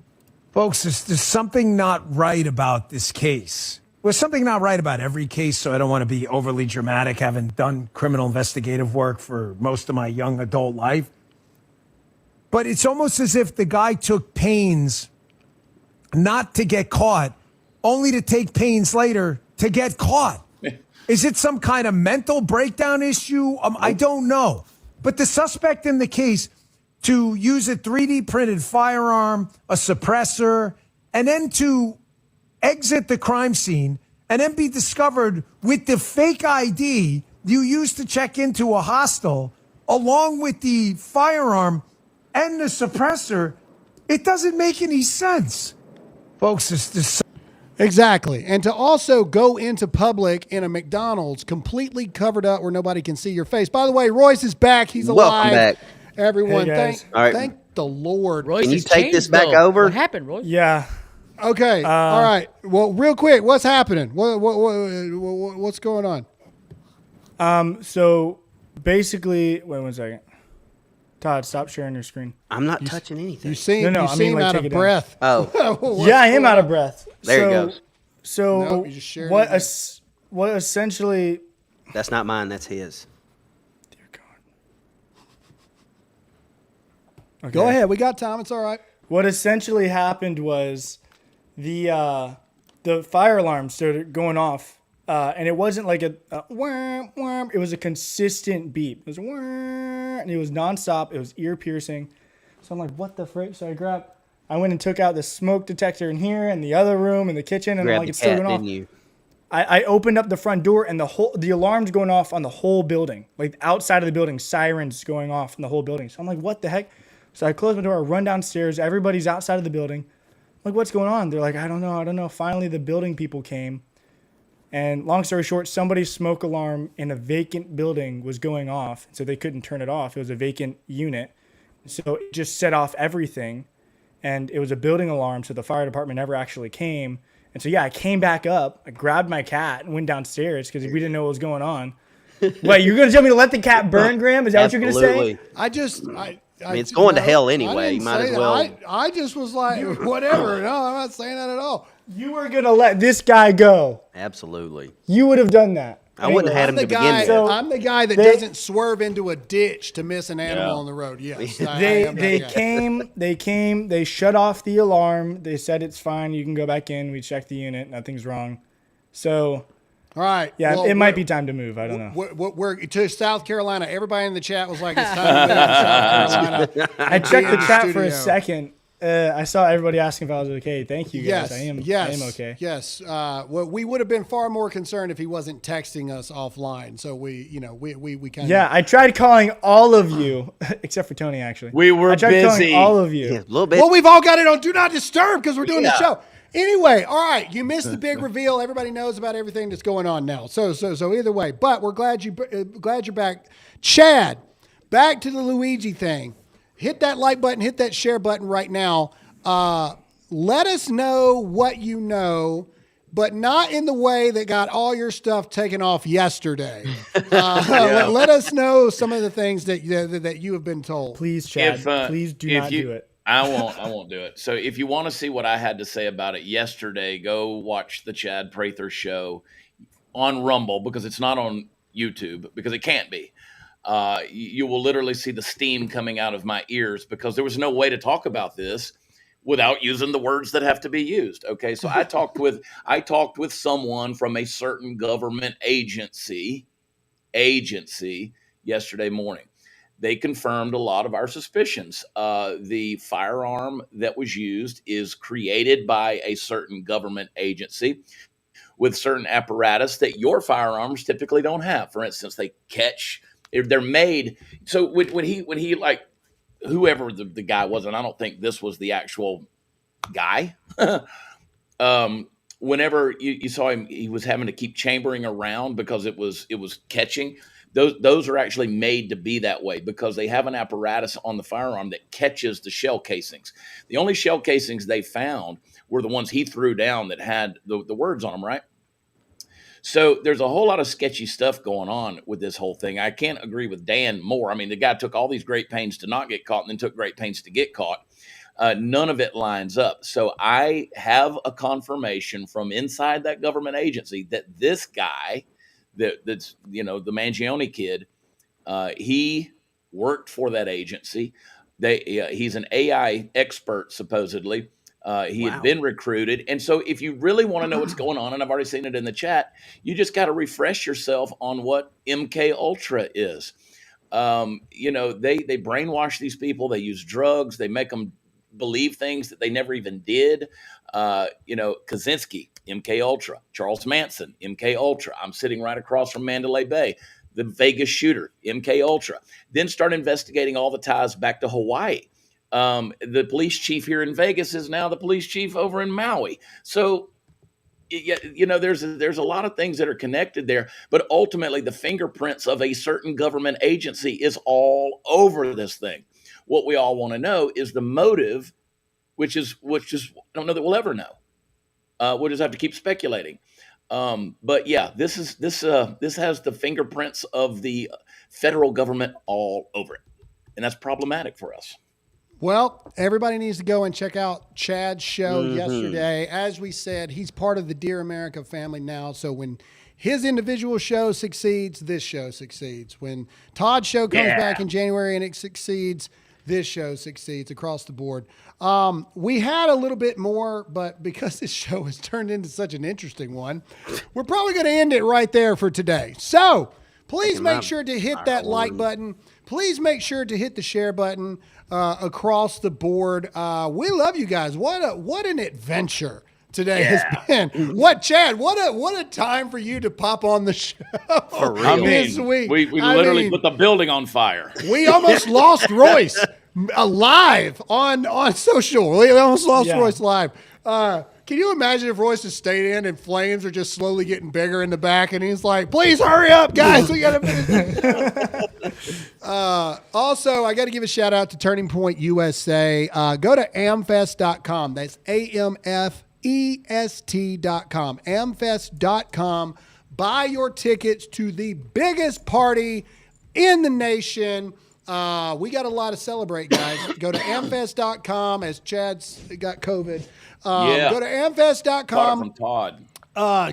[SPEAKER 14] Folks, there's something not right about this case. There's something not right about every case, so I don't want to be overly dramatic, having done criminal investigative work for most of my young adult life. But it's almost as if the guy took pains not to get caught, only to take pains later to get caught. Is it some kind of mental breakdown issue? I don't know. But the suspect in the case, to use a 3D printed firearm, a suppressor, and then to exit the crime scene and then be discovered with the fake ID you used to check into a hostel, along with the firearm and the suppressor, it doesn't make any sense. Folks, this
[SPEAKER 2] Exactly. And to also go into public in a McDonald's completely covered up where nobody can see your face. By the way, Royce is back. He's alive.
[SPEAKER 4] Welcome back.
[SPEAKER 2] Everyone,
[SPEAKER 4] Hey,
[SPEAKER 2] thank the Lord.
[SPEAKER 3] Royce
[SPEAKER 4] Can you
[SPEAKER 3] has
[SPEAKER 4] take
[SPEAKER 3] changed,
[SPEAKER 4] this back
[SPEAKER 3] though.
[SPEAKER 4] over?
[SPEAKER 3] What happened, Royce?
[SPEAKER 5] Yeah.
[SPEAKER 2] Okay. All right. Well, real quick, what's happening? What's going on?
[SPEAKER 5] So basically, wait 1 second. Todd, stop sharing your screen.
[SPEAKER 4] I'm not touching anything.
[SPEAKER 2] You seem,
[SPEAKER 5] No,
[SPEAKER 2] you
[SPEAKER 5] I mean,
[SPEAKER 2] seem
[SPEAKER 5] like,
[SPEAKER 2] out
[SPEAKER 5] take
[SPEAKER 2] of
[SPEAKER 5] it
[SPEAKER 2] breath.
[SPEAKER 4] Oh.
[SPEAKER 5] Yeah, I am out of breath.
[SPEAKER 4] There it goes.
[SPEAKER 5] So
[SPEAKER 2] Nope, you just shared
[SPEAKER 5] what?
[SPEAKER 2] it.
[SPEAKER 5] What essentially?
[SPEAKER 4] That's not mine. That's his.
[SPEAKER 5] Dear God. Okay.
[SPEAKER 2] Go ahead. We got time. It's all right.
[SPEAKER 5] What essentially happened was the fire alarm started going off And it wasn't like a worm, worm. It was a consistent beep. It was worm, and it was nonstop. It was ear piercing. So I'm like, what the frick? So I went and took out the smoke detector in here and the other room and the kitchen, and
[SPEAKER 4] Grabbed
[SPEAKER 5] like
[SPEAKER 4] the
[SPEAKER 5] it's still
[SPEAKER 4] cat,
[SPEAKER 5] going off.
[SPEAKER 4] didn't you?
[SPEAKER 5] I opened up the front door and the alarm's going off on the whole building, like outside of the building, sirens going off in the whole building. So I'm like, what the heck? So I close my door, I run downstairs. Everybody's outside of the building. I'm like, what's going on? They're like, I don't know. Finally, the building people came. And long story short, somebody's smoke alarm in a vacant building was going off. So they couldn't turn it off. It was a vacant unit. So it just set off everything. And it was a building alarm. So the fire department never actually came. And so, yeah, I came back up, I grabbed my cat and went downstairs because we didn't know what was going on. Wait, you're going to tell me to let the cat burn, Graham? Is that what you're going to say?
[SPEAKER 2] I
[SPEAKER 4] mean, it's going to hell anyway.
[SPEAKER 2] I
[SPEAKER 4] You
[SPEAKER 2] didn't
[SPEAKER 4] might
[SPEAKER 2] say
[SPEAKER 4] as
[SPEAKER 2] that.
[SPEAKER 4] well.
[SPEAKER 2] I just was like, whatever. No, I'm not saying that at all.
[SPEAKER 5] You were going to let this guy go.
[SPEAKER 4] Absolutely.
[SPEAKER 5] You would have done that.
[SPEAKER 4] I wouldn't have had him to begin with.
[SPEAKER 2] I'm the guy that doesn't swerve into a ditch to miss an animal on the road. Yes.
[SPEAKER 5] They came, they shut off the alarm. They said it's fine. You can go back in. We checked the unit. Nothing's wrong. So,
[SPEAKER 2] all right.
[SPEAKER 5] Yeah,
[SPEAKER 2] well,
[SPEAKER 5] it might be time to move. I don't know.
[SPEAKER 2] We're to South Carolina. Everybody in the chat was like, it's time to move to South Carolina.
[SPEAKER 5] I checked the chat for a second. I saw everybody asking if I was okay. Thank you, guys. I am okay.
[SPEAKER 2] Yes. Well, we would have been far more concerned if he wasn't texting us offline. So we kind of.
[SPEAKER 5] Yeah, I tried calling all of you, except for Tony, actually.
[SPEAKER 6] I
[SPEAKER 5] tried calling all of you.
[SPEAKER 4] Yeah, a little bit.
[SPEAKER 2] Well, we've all got it on Do Not Disturb because we're doing the show. Anyway, all right. You missed the big reveal. Everybody knows about everything that's going on now. So either way, but we're glad you're back. Chad, back to the Luigi thing. Hit that like button, hit that share button right now. Let us know what you know, but not in the way that got all your stuff taken off yesterday. Let us know some of the things that you have been told.
[SPEAKER 5] Please, Chad, please do not do it.
[SPEAKER 6] I won't do it. So if you want to see what I had to say about it yesterday, go watch the Chad Prather show on Rumble, because it's not on YouTube, because it can't be. You will literally see the steam coming out of my ears, because there was no way to talk about this without using the words that have to be used. Okay. So I talked with someone from a certain government agency yesterday morning. They confirmed a lot of our suspicions. The firearm that was used is created by a certain government agency with certain apparatus that your firearms typically don't have. For instance, they're made. So when he like, whoever the guy was, and I don't think this was the actual guy. Whenever you saw him, he was having to keep chambering around because it was catching. Those are actually made to be that way, because they have an apparatus on the firearm that catches the shell casings. The only shell casings they found were the ones he threw down that had the words on them, right? So there's a whole lot of sketchy stuff going on with this whole thing. I can't agree with Dan more. I mean, the guy took all these great pains to not get caught and then took great pains to get caught. None of it lines up. So I have a confirmation from inside that government agency that this guy, that's the Mangione kid, he worked for that agency. He's an AI expert, supposedly. He had been recruited. And so if you really want to know what's going on, and I've already seen it in the chat, you just got to refresh yourself on what MK Ultra is. They brainwash these people. They use drugs. They make them believe things that they never even did. Kaczynski, MK Ultra. Charles Manson, MK Ultra. I'm sitting right across from Mandalay Bay. The Vegas shooter, MK Ultra. Then start investigating all the ties back to Hawaii. The police chief here in Vegas is now the police chief over in Maui. So, there's a lot of things that are connected there, but ultimately the fingerprints of a certain government agency is all over this thing. What we all want to know is the motive, which is I don't know that we'll ever know. We'll just have to keep speculating. But yeah, this has the fingerprints of the federal government all over it, and that's problematic for us.
[SPEAKER 2] Well, everybody needs to go and check out Chad's show yesterday. As we said, he's part of the Dear America family now. So when his individual show succeeds, this show succeeds. When Todd's show comes back in January and it succeeds, this show succeeds across the board. We had a little bit more, but because this show has turned into such an interesting one, we're probably going to end it right there for today. So please make sure to hit that like button. Please make sure to hit the share button across the board. We love you guys. What an adventure today has been. Chad, what a time for you to pop on the show.
[SPEAKER 4] For real.
[SPEAKER 6] I mean,
[SPEAKER 2] this week.
[SPEAKER 6] we literally put the building on fire.
[SPEAKER 2] We almost lost Royce live on social. We almost lost Royce live. Can you imagine if Royce has stayed in and flames are just slowly getting bigger in the back and he's like, please hurry up, guys. We got to finish this. Also, I got to give a shout out to Turning Point USA. Go to amfest.com. That's AMFEST.com. Amfest.com. Buy your tickets to the biggest party in the nation. We got a lot to celebrate, guys. Go to amfest.com as Chad's got COVID. Go to amfest.com.
[SPEAKER 6] From Todd.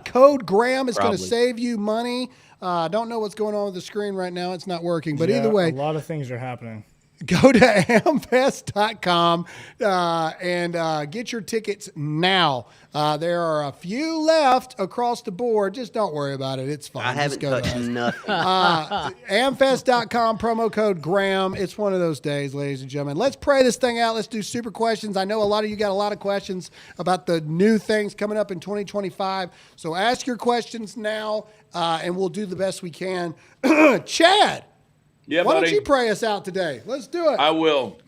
[SPEAKER 2] Code Graham is going to save you money. Don't know what's going on with the screen right now. It's not working. But either way,
[SPEAKER 5] a lot of things are happening.
[SPEAKER 2] Go to amfest.com and get your tickets now. There are a few left across the board. Just don't worry about it. It's fine.
[SPEAKER 4] I haven't touched nothing.
[SPEAKER 2] Amfest.com, promo code Graham. It's one of those days, ladies and gentlemen. Let's pray this thing out. Let's do super questions. I know a lot of you got a lot of questions about the new things coming up in 2025. So ask your questions now, and we'll do the best we can. Chad.
[SPEAKER 6] Yeah,
[SPEAKER 2] Why
[SPEAKER 6] buddy.
[SPEAKER 2] don't you pray us out today? Let's do it.
[SPEAKER 6] I will.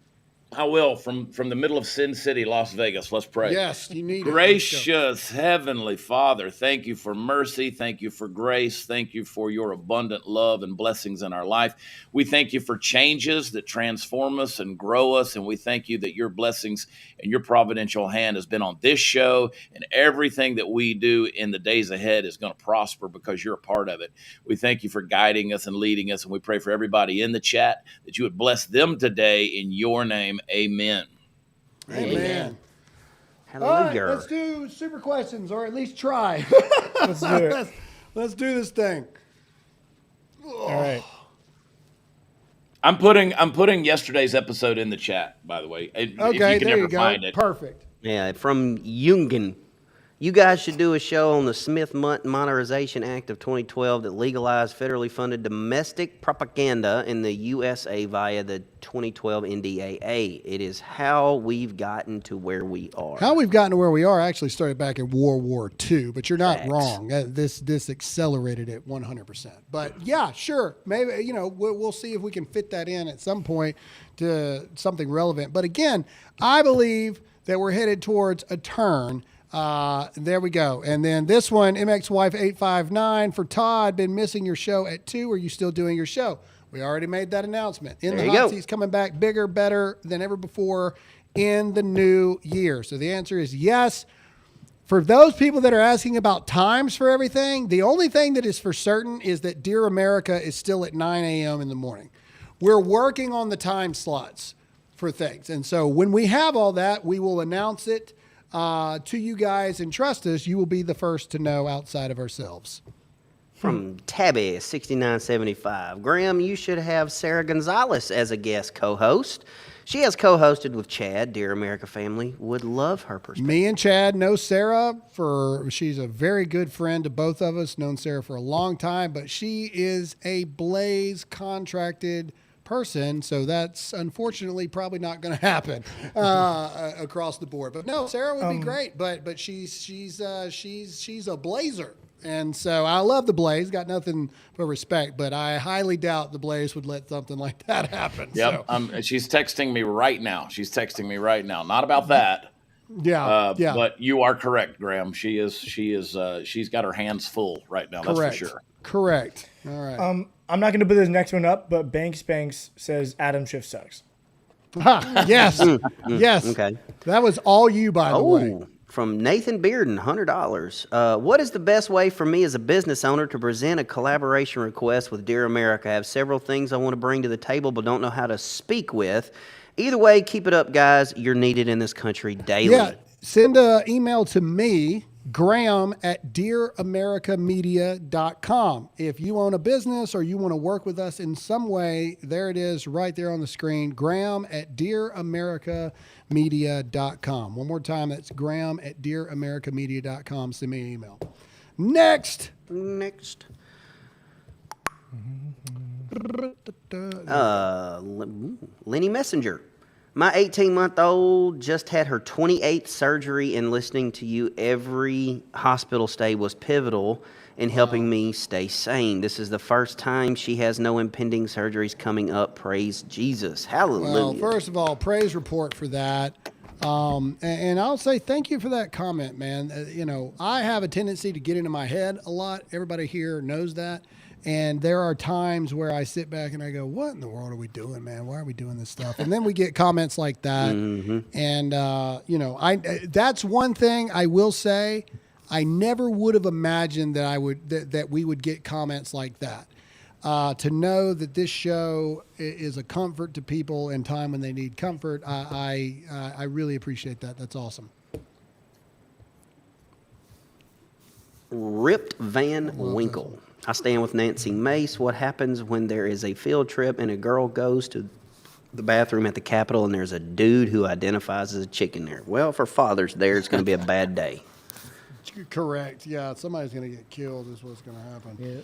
[SPEAKER 6] From the middle of Sin City, Las Vegas. Let's pray.
[SPEAKER 2] Yes, you need it.
[SPEAKER 6] Gracious Heavenly Father, thank you for mercy. Thank you for grace. Thank you for your abundant love and blessings in our life. We thank you for changes that transform us and grow us. And we thank you that your blessings and your providential hand has been on this show, and everything that we do in the days ahead is going to prosper because you're a part of it. We thank you for guiding us and leading us. And we pray for everybody in the chat that you would bless them today in your name. Amen.
[SPEAKER 2] Amen.
[SPEAKER 4] Hallelujah.
[SPEAKER 2] All right, let's do super questions, or at least try.
[SPEAKER 5] Let's do it.
[SPEAKER 2] Let's do this thing.
[SPEAKER 5] All right.
[SPEAKER 6] I'm putting yesterday's episode in the chat, by the way. If
[SPEAKER 2] Okay,
[SPEAKER 6] you can
[SPEAKER 2] there you
[SPEAKER 6] ever
[SPEAKER 2] go.
[SPEAKER 6] find it.
[SPEAKER 2] Perfect.
[SPEAKER 4] Yeah, from Jungen. You guys should do a show on the Monetization Act of 2012 that legalized federally funded domestic propaganda in the USA via the 2012 NDAA. It is how we've gotten to where we are.
[SPEAKER 2] How we've gotten to where we are actually started back in World War II, but you're not wrong. This accelerated it 100%. But yeah, sure. Maybe, we'll see if we can fit that in at some point to something relevant. But again, I believe that we're headed towards a turn. There we go. And then this one, MXWife859 for Todd, been missing your show at 2. Are you still doing your show? We already made that announcement. In the hot seat's coming back bigger, better than ever before in the new year. So the answer is yes. For those people that are asking about times for everything, the only thing that is for certain is that Dear America is still at 9 a.m. in the morning. We're working on the time slots for things. And so when we have all that, we will announce it to you guys, and trust us, you will be the first to know outside of ourselves.
[SPEAKER 4] From Tabby 6975. Graham, you should have Sarah Gonzalez as a guest co-host. She has co-hosted with Chad. Dear America family would love her perspective.
[SPEAKER 2] Me and Chad know Sarah she's a very good friend to both of us, known Sarah for a long time, but she is a Blaze contracted person, so that's unfortunately probably not going to happen across the board. But no, Sarah would be great, but she's a Blazer, and so I love the Blaze. Got nothing but respect, but I highly doubt the Blaze would let something like that happen.
[SPEAKER 6] Yep,
[SPEAKER 2] so.
[SPEAKER 6] She's texting me right now. Not about that.
[SPEAKER 2] Yeah, yeah.
[SPEAKER 6] But you are correct, Graham. She's got her hands full right now.
[SPEAKER 2] Correct.
[SPEAKER 6] That's for sure.
[SPEAKER 2] Correct. All right.
[SPEAKER 5] I'm not going to put this next one up, but Banks says Adam Schiff sucks.
[SPEAKER 2] Yes. Yes.
[SPEAKER 4] Okay.
[SPEAKER 2] That was all you, by the way.
[SPEAKER 4] From Nathan Bearden, $100. What is the best way for me as a business owner to present a collaboration request with Dear America? I have several things I want to bring to the table, but don't know how to speak with. Either way, keep it up, guys. You're needed in this country daily.
[SPEAKER 2] Yeah. Send an email to me Graham@dearamericamedia.com. If you own a business or you want to work with us in some way, there it is right there on the screen. Graham@dearamericamedia.com. One more time, that's Graham@dearamericamedia.com. Send me an email. Next.
[SPEAKER 4] Lenny Messenger. My 18-month-old just had her 28th surgery, and listening to you every hospital stay was pivotal in helping me stay sane. This is the first time she has no impending surgeries coming up. Praise Jesus. Hallelujah.
[SPEAKER 2] Well, first of all, praise report for that. And I'll say thank you for that comment, man. I have a tendency to get into my head a lot. Everybody here knows that. And there are times where I sit back and I go, what in the world are we doing, man? Why are we doing this stuff? And then we get comments like that. And, that's one thing I will say. I never would have imagined that we would get comments like that. To know that this show is a comfort to people in time when they need comfort, I really appreciate that. That's awesome.
[SPEAKER 4] Ripped Van Winkle. I stand with Nancy Mace. What happens when there is a field trip and a girl goes to the bathroom at the Capitol and there's a dude who identifies as a chicken there? Well, for Father's Day, it's going to be a bad day.
[SPEAKER 2] Correct. Yeah, somebody's going to get killed is what's going to happen.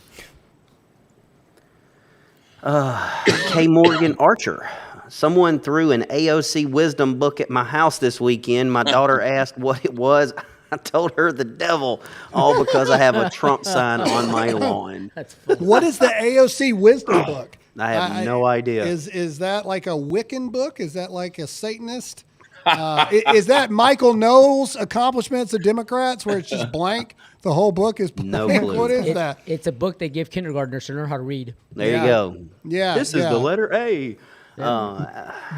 [SPEAKER 3] Yeah.
[SPEAKER 4] K. Morgan Archer. Someone threw an AOC wisdom book at my house this weekend. My daughter asked what it was. I told her the devil, all because I have a Trump sign on my lawn.
[SPEAKER 3] That's funny.
[SPEAKER 2] What is the AOC wisdom book?
[SPEAKER 4] I have no idea.
[SPEAKER 2] Is that like a Wiccan book? Is that like a Satanist? Is that Michael Knowles' Accomplishments of Democrats, where it's just blank? The whole book is blank.
[SPEAKER 4] No clue.
[SPEAKER 2] What is that?
[SPEAKER 3] It's a book they give kindergartners to learn how to read.
[SPEAKER 4] There you go.
[SPEAKER 2] Yeah.
[SPEAKER 4] This is the letter A.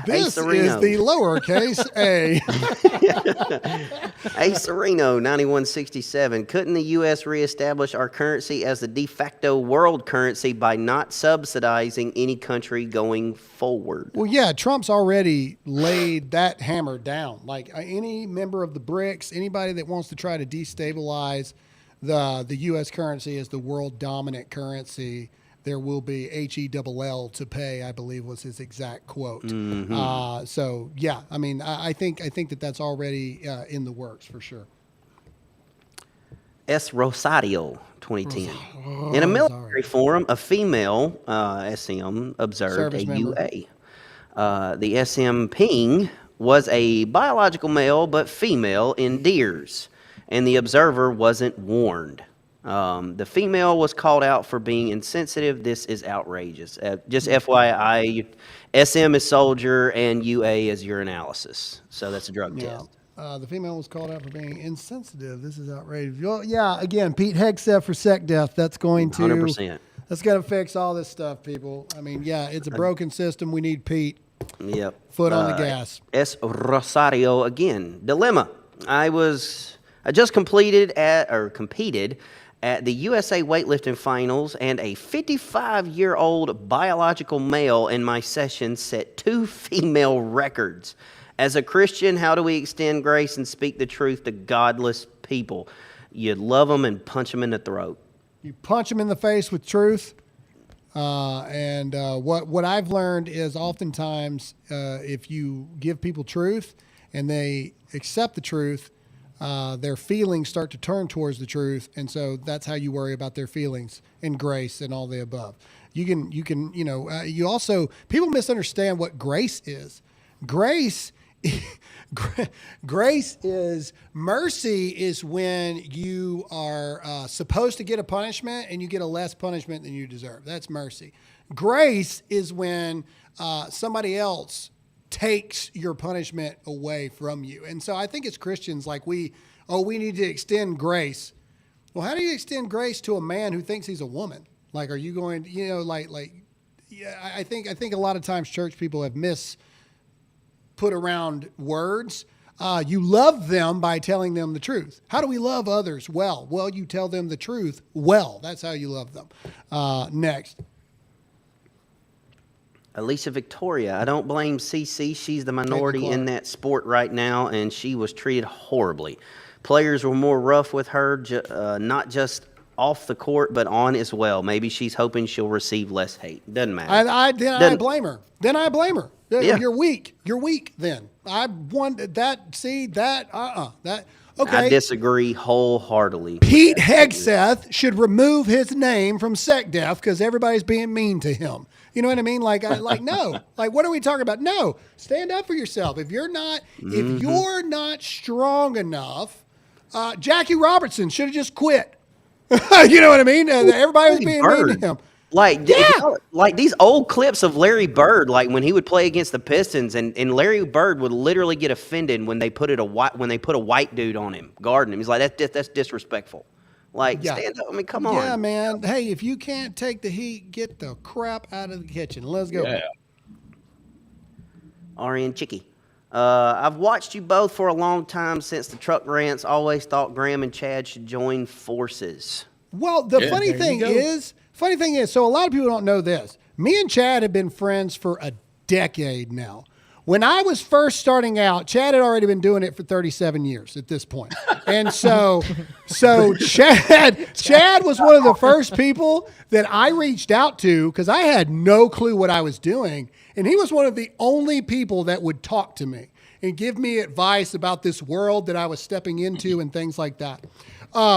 [SPEAKER 2] This is the lowercase a.
[SPEAKER 4] A. Sereno, 9167. Couldn't the U.S. reestablish our currency as the de facto world currency by not subsidizing any country going forward?
[SPEAKER 2] Well, yeah, Trump's already laid that hammer down. Like any member of the BRICS, anybody that wants to try to destabilize the U.S. currency as the world dominant currency, there will be HELL to pay, I believe was his exact quote. So, yeah, I mean, I think that that's already in the works for sure. S.
[SPEAKER 4] Rosario, 2010. In a military forum, a female SM observed a UA. The SM ping was a biological male but female in deers, and the observer wasn't warned. The female was called out for being insensitive. This is outrageous. Just FYI, SM is soldier and UA is urinalysis. So that's a drug test.
[SPEAKER 2] The female was called out for being insensitive. This is outrageous. Well, yeah, again, Pete Hegseth for sec death. That's going to
[SPEAKER 4] 100%.
[SPEAKER 2] That's going to fix all this stuff, people. I mean, yeah, it's a broken system. We need Pete.
[SPEAKER 4] Yep.
[SPEAKER 2] Foot on the gas.
[SPEAKER 4] S. Rosario again. Dilemma. I just competed at the USA weightlifting finals, and a 55-year-old biological male in my session set 2 female records. As a Christian, how do we extend grace and speak the truth to godless people? You love them and punch them in the throat.
[SPEAKER 2] You punch them in the face with truth. And what I've learned is oftentimes if you give people truth and they accept the truth, their feelings start to turn towards the truth, and so that's how you worry about their feelings and grace and all the above. You also, people misunderstand what grace is. Grace is mercy is when you are supposed to get a punishment and you get a less punishment than you deserve. That's mercy. Grace is when somebody else takes your punishment away from you. And so I think as Christians, like we need to extend grace. Well, how do you extend grace to a man who thinks he's a woman? Like, are you going, I think a lot of times church people have put around words. You love them by telling them the truth. How do we love others? Well, you tell them the truth. Well, that's how you love them. Next.
[SPEAKER 4] Alicia Victoria. I don't blame CC. She's the minority in that sport right now, and she was treated horribly. Players were more rough with her, not just off the court, but on as well. Maybe she's hoping she'll receive less hate. Doesn't matter.
[SPEAKER 2] I blame her. Then I blame her.
[SPEAKER 4] Yeah.
[SPEAKER 2] You're weak. You're weak then. I wanted that. See, that, that. Okay.
[SPEAKER 4] I disagree wholeheartedly.
[SPEAKER 2] Pete Hegseth should remove his name from SecDef because everybody's being mean to him. You know what I mean? Like no. Like, what are we talking about? No. Stand up for yourself. If you're not strong enough, Jackie Robertson should have just quit. You know what I mean? Everybody was being mean to him.
[SPEAKER 4] Like these old clips of Larry Bird, like when he would play against the Pistons, and Larry Bird would literally get offended when they put a white dude on him, guarding him. He's like, that's disrespectful. Like, stand up. I mean, come on.
[SPEAKER 2] Yeah, man. Hey, if you can't take the heat, get the crap out of the kitchen. Let's go.
[SPEAKER 6] Yeah.
[SPEAKER 4] RN Chicky. I've watched you both for a long time since the truck rants. Always thought Graham and Chad should join forces.
[SPEAKER 2] Well, the funny thing is, so a lot of people don't know this. Me and Chad have been friends for a decade now. When I was first starting out, Chad had already been doing it for 37 years at this point. And so Chad was one of the first people that I reached out to because I had no clue what I was doing. And he was one of the only people that would talk to me and give me advice about this world that I was stepping into and things like that.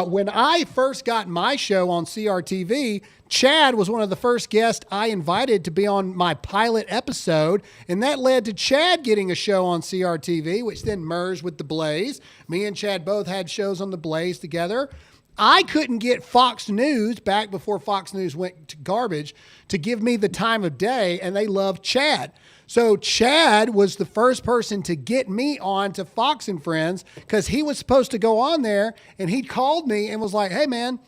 [SPEAKER 2] When I first got my show on CRTV, Chad was one of the first guests I invited to be on my pilot episode, and that led to Chad getting a show on CRTV, which then merged with The Blaze. Me and Chad both had shows on The Blaze together. I couldn't get Fox News, back before Fox News went to garbage, to give me the time of day, and they loved Chad. So Chad was the first person to get me on to Fox and Friends because he was supposed to go on there, and he called me and was like, hey, man,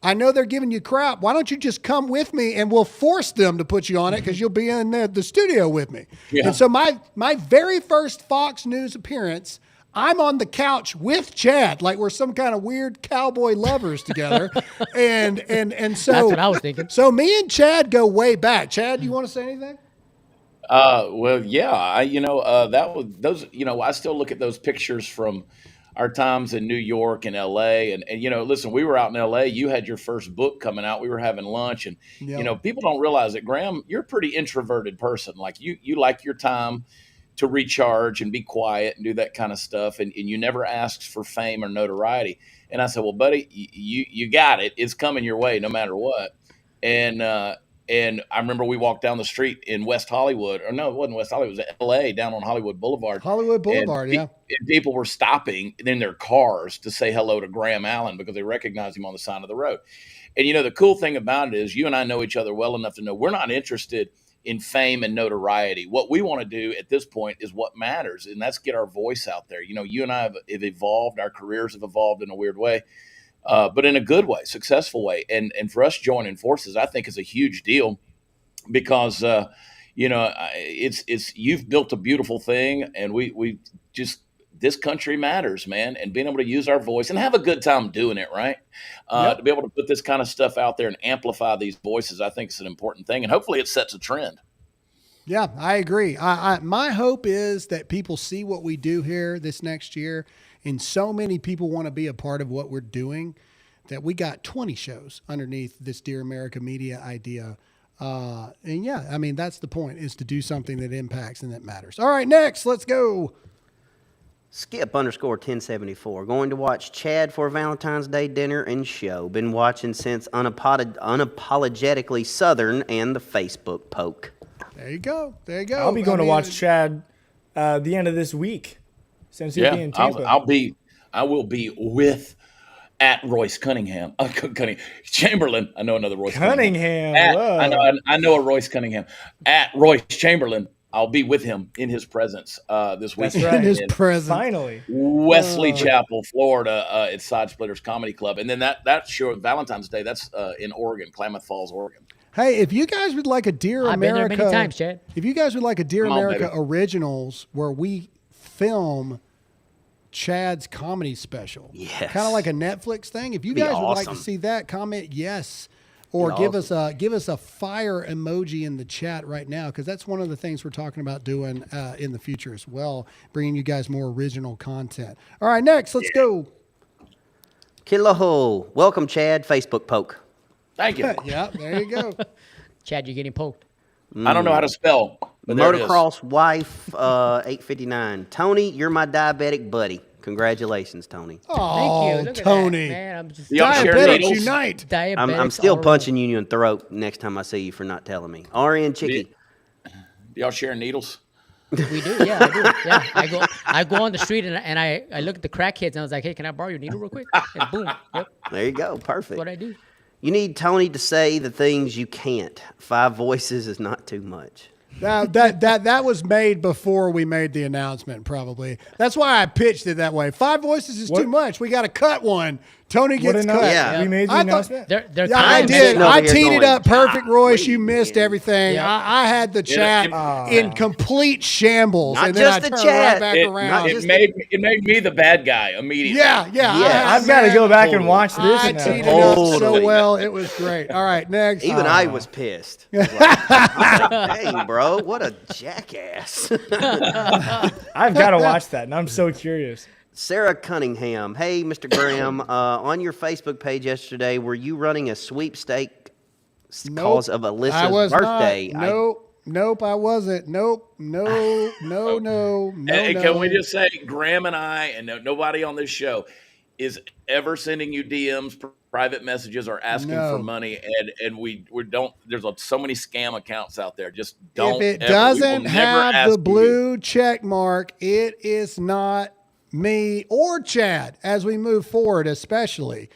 [SPEAKER 2] I know they're giving you crap. Why don't you just come with me and we'll force them to put you on it because you'll be in the studio with me. Yeah. And so my very first Fox News appearance, I'm on the couch with Chad, like we're some kind of weird cowboy lovers together. and so
[SPEAKER 3] that's what I was thinking.
[SPEAKER 2] So me and Chad go way back. Chad, you want to say anything?
[SPEAKER 6] Well, yeah, I still look at those pictures from our times in New York and LA. And listen, we were out in LA. You had your first book coming out. We were having lunch. And, people don't realize that, Graham, you're a pretty introverted person. Like you like your time to recharge and be quiet and do that kind of stuff. And you never asked for fame or notoriety. And I said, well, buddy, you got it. It's coming your way no matter what. And I remember we walked down the street in West Hollywood, or no, it wasn't West Hollywood, it was LA, down on Hollywood Boulevard. And people were stopping in their cars to say hello to Graham Allen because they recognized him on the side of the road. And, the cool thing about it is you and I know each other well enough to know we're not interested in fame and notoriety. What we want to do at this point is what matters, and that's get our voice out there. You and I have evolved, our careers have evolved in a weird way. But in a good way, successful way. And for us joining forces, I think is a huge deal because, it's you've built a beautiful thing and we just, this country matters, man. And being able to use our voice and have a good time doing it, right? To be able to put this kind of stuff out there and amplify these voices, I think is an important thing. And hopefully it sets a trend.
[SPEAKER 2] Yeah, I agree. My hope is that people see what we do here this next year. And so many people want to be a part of what we're doing that we got 20 shows underneath this Dear America Media idea. And yeah, I mean, that's the point, is to do something that impacts and that matters. All right, next, let's go.
[SPEAKER 4] Skip_1074. Going to watch Chad for Valentine's Day dinner and show. Been watching since Unapologetically Southern and the Facebook poke.
[SPEAKER 2] There you go. There you go.
[SPEAKER 5] I'll be going to watch Chad the end of this week. Since he'll be in Tampa.
[SPEAKER 6] I will be with at Royce Cunningham. Chamberlain. I know another Royce Cunningham. I know a Royce Cunningham. At Royce Chamberlain, I'll be with him in his presence this week.
[SPEAKER 2] That's right. In his presence.
[SPEAKER 5] Finally.
[SPEAKER 6] Wesley Chapel, Florida, at Side Splitters Comedy Club. And then that show, Valentine's Day, that's in Oregon, Klamath Falls, Oregon.
[SPEAKER 2] Hey, if you guys would like a Dear America,
[SPEAKER 3] I've been there many times, Chad.
[SPEAKER 2] If you guys would like a Dear America Originals where we film Chad's comedy special,
[SPEAKER 4] yes,
[SPEAKER 2] kind of like a Netflix thing. If you guys would like to see that, comment yes, or give us a fire emoji in the chat right now, because that's one of the things we're talking about doing in the future as well, bringing you guys more original content. All right, next, let's go.
[SPEAKER 4] Kilo. Welcome, Chad. Facebook poke.
[SPEAKER 6] Thank you.
[SPEAKER 2] Yeah, there you go.
[SPEAKER 3] Chad, you're getting poked.
[SPEAKER 6] I don't know how to spell. But there it is.
[SPEAKER 4] Motocross wife 859. Tony, you're my diabetic buddy. Congratulations, Tony.
[SPEAKER 2] Oh,
[SPEAKER 3] Thank you. Look
[SPEAKER 2] Tony.
[SPEAKER 3] At that, man, I'm just
[SPEAKER 6] Y'all share
[SPEAKER 2] Diabetics
[SPEAKER 6] needles?
[SPEAKER 2] unite.
[SPEAKER 4] I'm still punching you in the throat next time I see you for not telling me. RN Chicky.
[SPEAKER 6] Do y'all share needles?
[SPEAKER 3] We do, yeah, I do. Yeah, I go on the street and I look at the crackheads and I was like, hey, can I borrow your needle real quick? And boom. Yep.
[SPEAKER 4] There you go. Perfect.
[SPEAKER 3] That's what I do.
[SPEAKER 4] You need Tony to say the things you can't. 5 voices is not too much.
[SPEAKER 2] That was made before we made the announcement, probably. That's why I pitched it that way. 5 voices is too much. We got to cut one. Tony gets cut.
[SPEAKER 4] Yeah.
[SPEAKER 5] We made the announcement.
[SPEAKER 2] I did. I teed it up perfect, Royce. You missed
[SPEAKER 4] man.
[SPEAKER 2] everything.
[SPEAKER 3] Yeah.
[SPEAKER 2] I had the chat in complete shambles.
[SPEAKER 4] Not
[SPEAKER 2] and then I
[SPEAKER 4] just the
[SPEAKER 2] turned
[SPEAKER 4] chat.
[SPEAKER 2] right back around.
[SPEAKER 6] It made me the bad guy immediately.
[SPEAKER 2] Yeah.
[SPEAKER 5] I've got to go back and watch this.
[SPEAKER 2] I
[SPEAKER 5] now.
[SPEAKER 2] teed it up so well. It was great. All right, next.
[SPEAKER 4] Even I was pissed. I was like, dang, bro, what a jackass.
[SPEAKER 5] I've got to watch that, and I'm so curious.
[SPEAKER 4] Sarah Cunningham. Hey, Mr. Graham, on your Facebook page yesterday, were you running a sweepstake cause of Alyssa's birthday?
[SPEAKER 2] Nope, I wasn't. No.
[SPEAKER 6] And can we just say, Graham and I, and nobody on this show is ever sending you DMs, private messages, or asking for money, and we don't. There's so many scam accounts out there. Just don't.
[SPEAKER 2] If it
[SPEAKER 6] ever,
[SPEAKER 2] doesn't have the blue check mark, it is not me or Chad as we move forward, especially.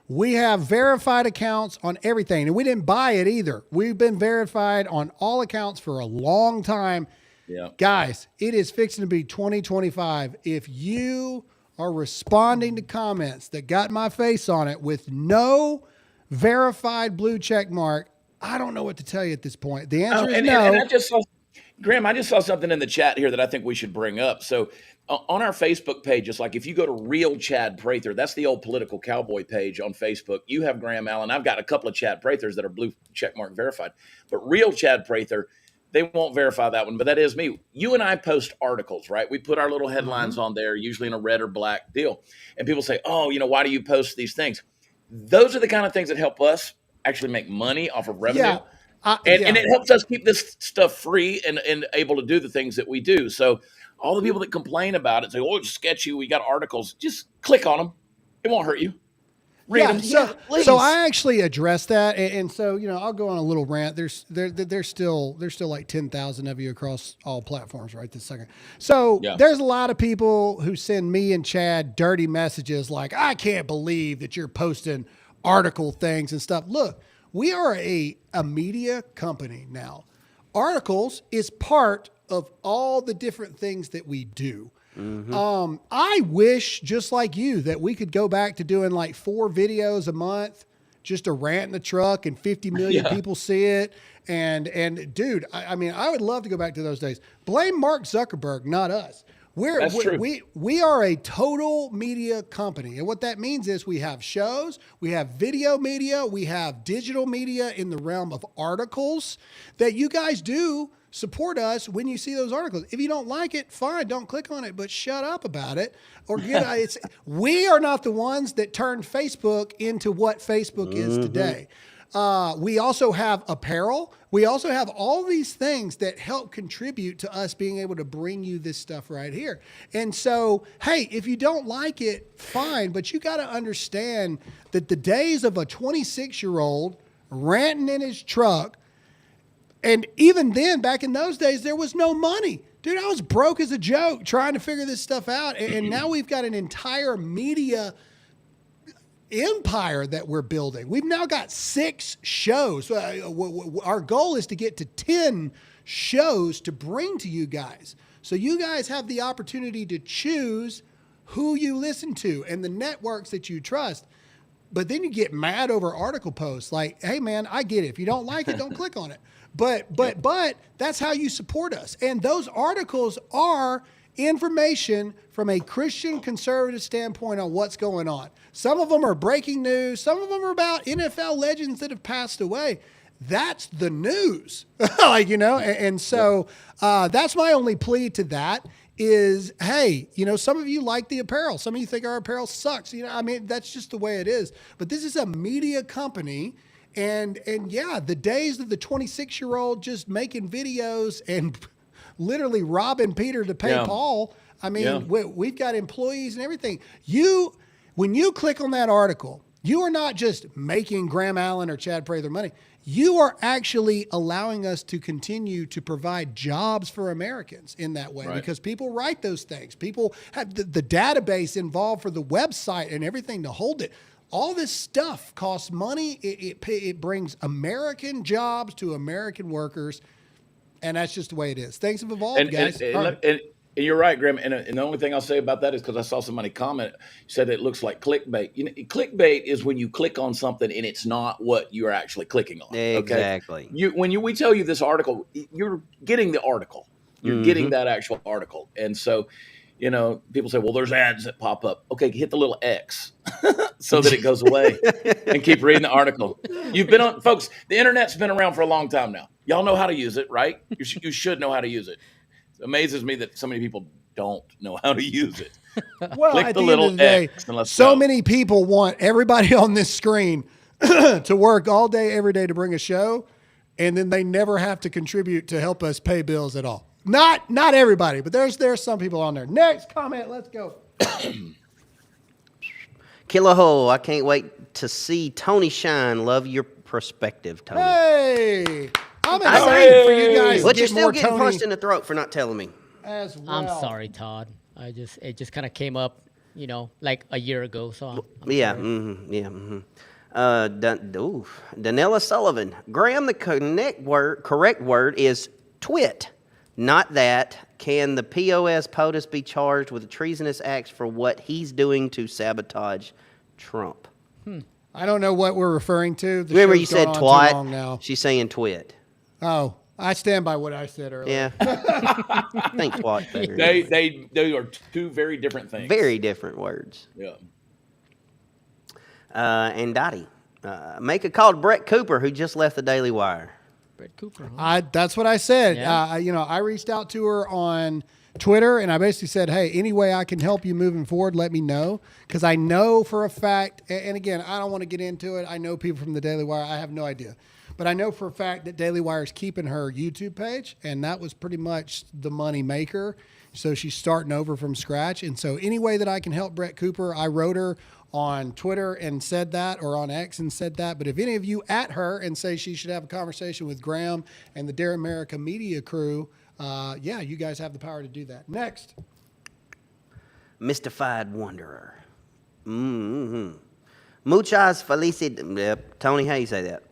[SPEAKER 2] We have verified accounts on everything, and we didn't buy it either. We've been verified on all accounts for a long time.
[SPEAKER 6] Yeah.
[SPEAKER 2] Guys, it is fixing to be 2025. If you are responding to comments that got my face on it with no verified blue check mark, I don't know what to tell you at this point. The answer is no.
[SPEAKER 6] And I just saw, Graham, I just saw something in the chat here that I think we should bring up. So on our Facebook page, it's like if you go to Real Chad Prather, that's the old political cowboy page on Facebook. You have Graham Allen. I've got a couple of Chad Prathers that are blue checkmark verified. But Real Chad Prather, they won't verify that one, but that is me. You and I post articles, right? We put our little headlines on there, usually in a red or black deal. And people say, oh, why do you post these things? Those are the kind of things that help us actually make money off of revenue.
[SPEAKER 2] Yeah.
[SPEAKER 6] And it helps us keep this stuff free and able to do the things that we do. So all the people that complain about it say, oh, it's sketchy, we got articles, just click on them. It won't hurt you. Read them.
[SPEAKER 2] So I actually addressed that, and so I'll go on a little rant. There's still like 10,000 of you across all platforms right this second. So there's a lot of people who send me and Chad dirty messages like, I can't believe that you're posting article things and stuff. Look, we are a media company now. Articles is part of all the different things that we do. Mm-hmm. I wish, just like you, that we could go back to doing like 4 videos a month, just a rant in the truck and 50 million people see it. And dude, I mean, I would love to go back to those days. Blame Mark Zuckerberg, not us. We are a total media company. And what that means is we have shows, we have video media, we have digital media in the realm of articles that you guys do support us when you see those articles. If you don't like it, fine, don't click on it, but shut up about it. Or we are not the ones that turned Facebook into what Facebook is today. We also have apparel. We also have all these things that help contribute to us being able to bring you this stuff right here. And so, hey, if you don't like it, fine, but you got to understand that the days of a 26-year-old ranting in his truck, and even then, back in those days, there was no money. Dude, I was broke as a joke trying to figure this stuff out. And now we've got an entire media empire that we're building. We've now got 6 shows. Our goal is to get to 10 shows to bring to you guys. So you guys have the opportunity to choose who you listen to and the networks that you trust. But then you get mad over article posts like, hey, man, I get it. If you don't like it, don't click on it. But that's how you support us. And those articles are information from a Christian conservative standpoint on what's going on. Some of them are breaking news. Some of them are about NFL legends that have passed away. That's the news, And so that's my only plea to that is, hey, some of you like the apparel. Some of you think our apparel sucks. That's just the way it is. But this is a media company. And yeah, the days of the 26-year-old just making videos and literally robbing Peter to pay Paul. We've got employees and everything. When you click on that article, you are not just making Graham Allen or Chad Prather money. You are actually allowing us to continue to provide jobs for Americans in that way, because people write those things. People have the database involved for the website and everything to hold it. All this stuff costs money. It brings American jobs to American workers, and that's just the way it is. Things have evolved, guys.
[SPEAKER 6] And you're right, Graham. And the only thing I'll say about that is because I saw somebody comment, said it looks like clickbait. Clickbait is when you click on something and it's not what you're actually clicking on.
[SPEAKER 4] Exactly.
[SPEAKER 6] Okay? We tell you this article, you're getting the article. You're getting that actual article. And so, people say, well, there's ads that pop up. Okay, hit the little X so that it goes away and keep reading the article. You've been on, folks, the internet's been around for a long time now. Y'all know how to use it, right? You should know how to use it. It amazes me that so many people don't know how to use it.
[SPEAKER 2] Well,
[SPEAKER 6] click
[SPEAKER 2] at
[SPEAKER 6] the
[SPEAKER 2] the
[SPEAKER 6] little
[SPEAKER 2] end of the day,
[SPEAKER 6] X and let's
[SPEAKER 2] so
[SPEAKER 6] go.
[SPEAKER 2] many people want everybody on this screen to work all day, every day to bring a show, and then they never have to contribute to help us pay bills at all. Not everybody, but there's some people on there. Next comment, let's go.
[SPEAKER 4] Killaho, I can't wait to see Tony shine. Love your perspective, Tony.
[SPEAKER 2] Hey, I'm excited for you guys.
[SPEAKER 4] But
[SPEAKER 2] to
[SPEAKER 4] you're
[SPEAKER 2] get
[SPEAKER 4] still
[SPEAKER 2] more
[SPEAKER 4] getting
[SPEAKER 2] Tony
[SPEAKER 4] punched in the throat for not telling me.
[SPEAKER 2] as well.
[SPEAKER 3] I'm sorry, Todd. It just kind of came up, like a year ago. So I'm
[SPEAKER 4] Yeah.
[SPEAKER 3] sorry.
[SPEAKER 4] Mm-hmm, yeah. Mm-hmm. Danella Sullivan. Graham, the correct word is twit. Not that. Can the POS POTUS be charged with a treasonous act for what he's doing to sabotage Trump?
[SPEAKER 2] I don't know what we're referring to. The
[SPEAKER 4] Remember
[SPEAKER 2] show's
[SPEAKER 4] you said
[SPEAKER 2] gone on too long
[SPEAKER 4] twat?
[SPEAKER 2] now.
[SPEAKER 4] She's saying twit.
[SPEAKER 2] Oh, I stand by what I said earlier.
[SPEAKER 4] Yeah. I think twat better.
[SPEAKER 6] They are two very different things.
[SPEAKER 4] Very different words.
[SPEAKER 6] Yeah.
[SPEAKER 4] And Dottie. Make a call to Brett Cooper, who just left the Daily Wire.
[SPEAKER 3] Brett Cooper. Huh?
[SPEAKER 2] That's what I said.
[SPEAKER 3] Yeah.
[SPEAKER 2] I reached out to her on Twitter, and I basically said, hey, any way I can help you moving forward, let me know. Because I know for a fact, and again, I don't want to get into it. I know people from the Daily Wire. I have no idea. But I know for a fact that Daily Wire is keeping her YouTube page, and that was pretty much the money maker. So she's starting over from scratch. And so any way that I can help Brett Cooper, I wrote her on Twitter and said that, or on X and said that. But if any of you at her and say she should have a conversation with Graham and the Dare America media crew, you guys have the power to do that. Next.
[SPEAKER 4] Mystified Wanderer. Mm-hmm. Muchas felicidades. Yep. Tony, how you say that?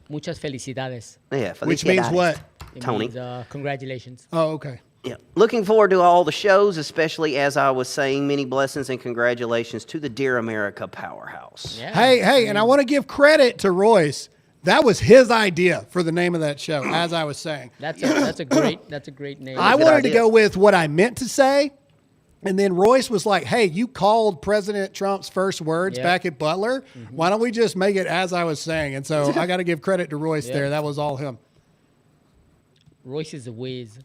[SPEAKER 3] Muchas felicidades.
[SPEAKER 4] Yeah,
[SPEAKER 2] Which means
[SPEAKER 4] felicidades.
[SPEAKER 2] what?
[SPEAKER 3] It
[SPEAKER 4] Tony.
[SPEAKER 3] means, congratulations.
[SPEAKER 2] Oh, okay.
[SPEAKER 4] Yeah. Looking forward to all the shows, especially as I was saying, many blessings and congratulations to the Dear America powerhouse.
[SPEAKER 3] Yeah.
[SPEAKER 2] Hey, and I want to give credit to Royce. That was his idea for the name of that show, as I was saying.
[SPEAKER 3] That's a great name.
[SPEAKER 2] I wanted to go with what I meant to say. And then Royce was like, hey, you called President Trump's first words back at Butler. Mm-hmm. Why don't we just make it as I was saying? And so I got to give credit to Royce there. That was all him.
[SPEAKER 3] Royce is a whiz.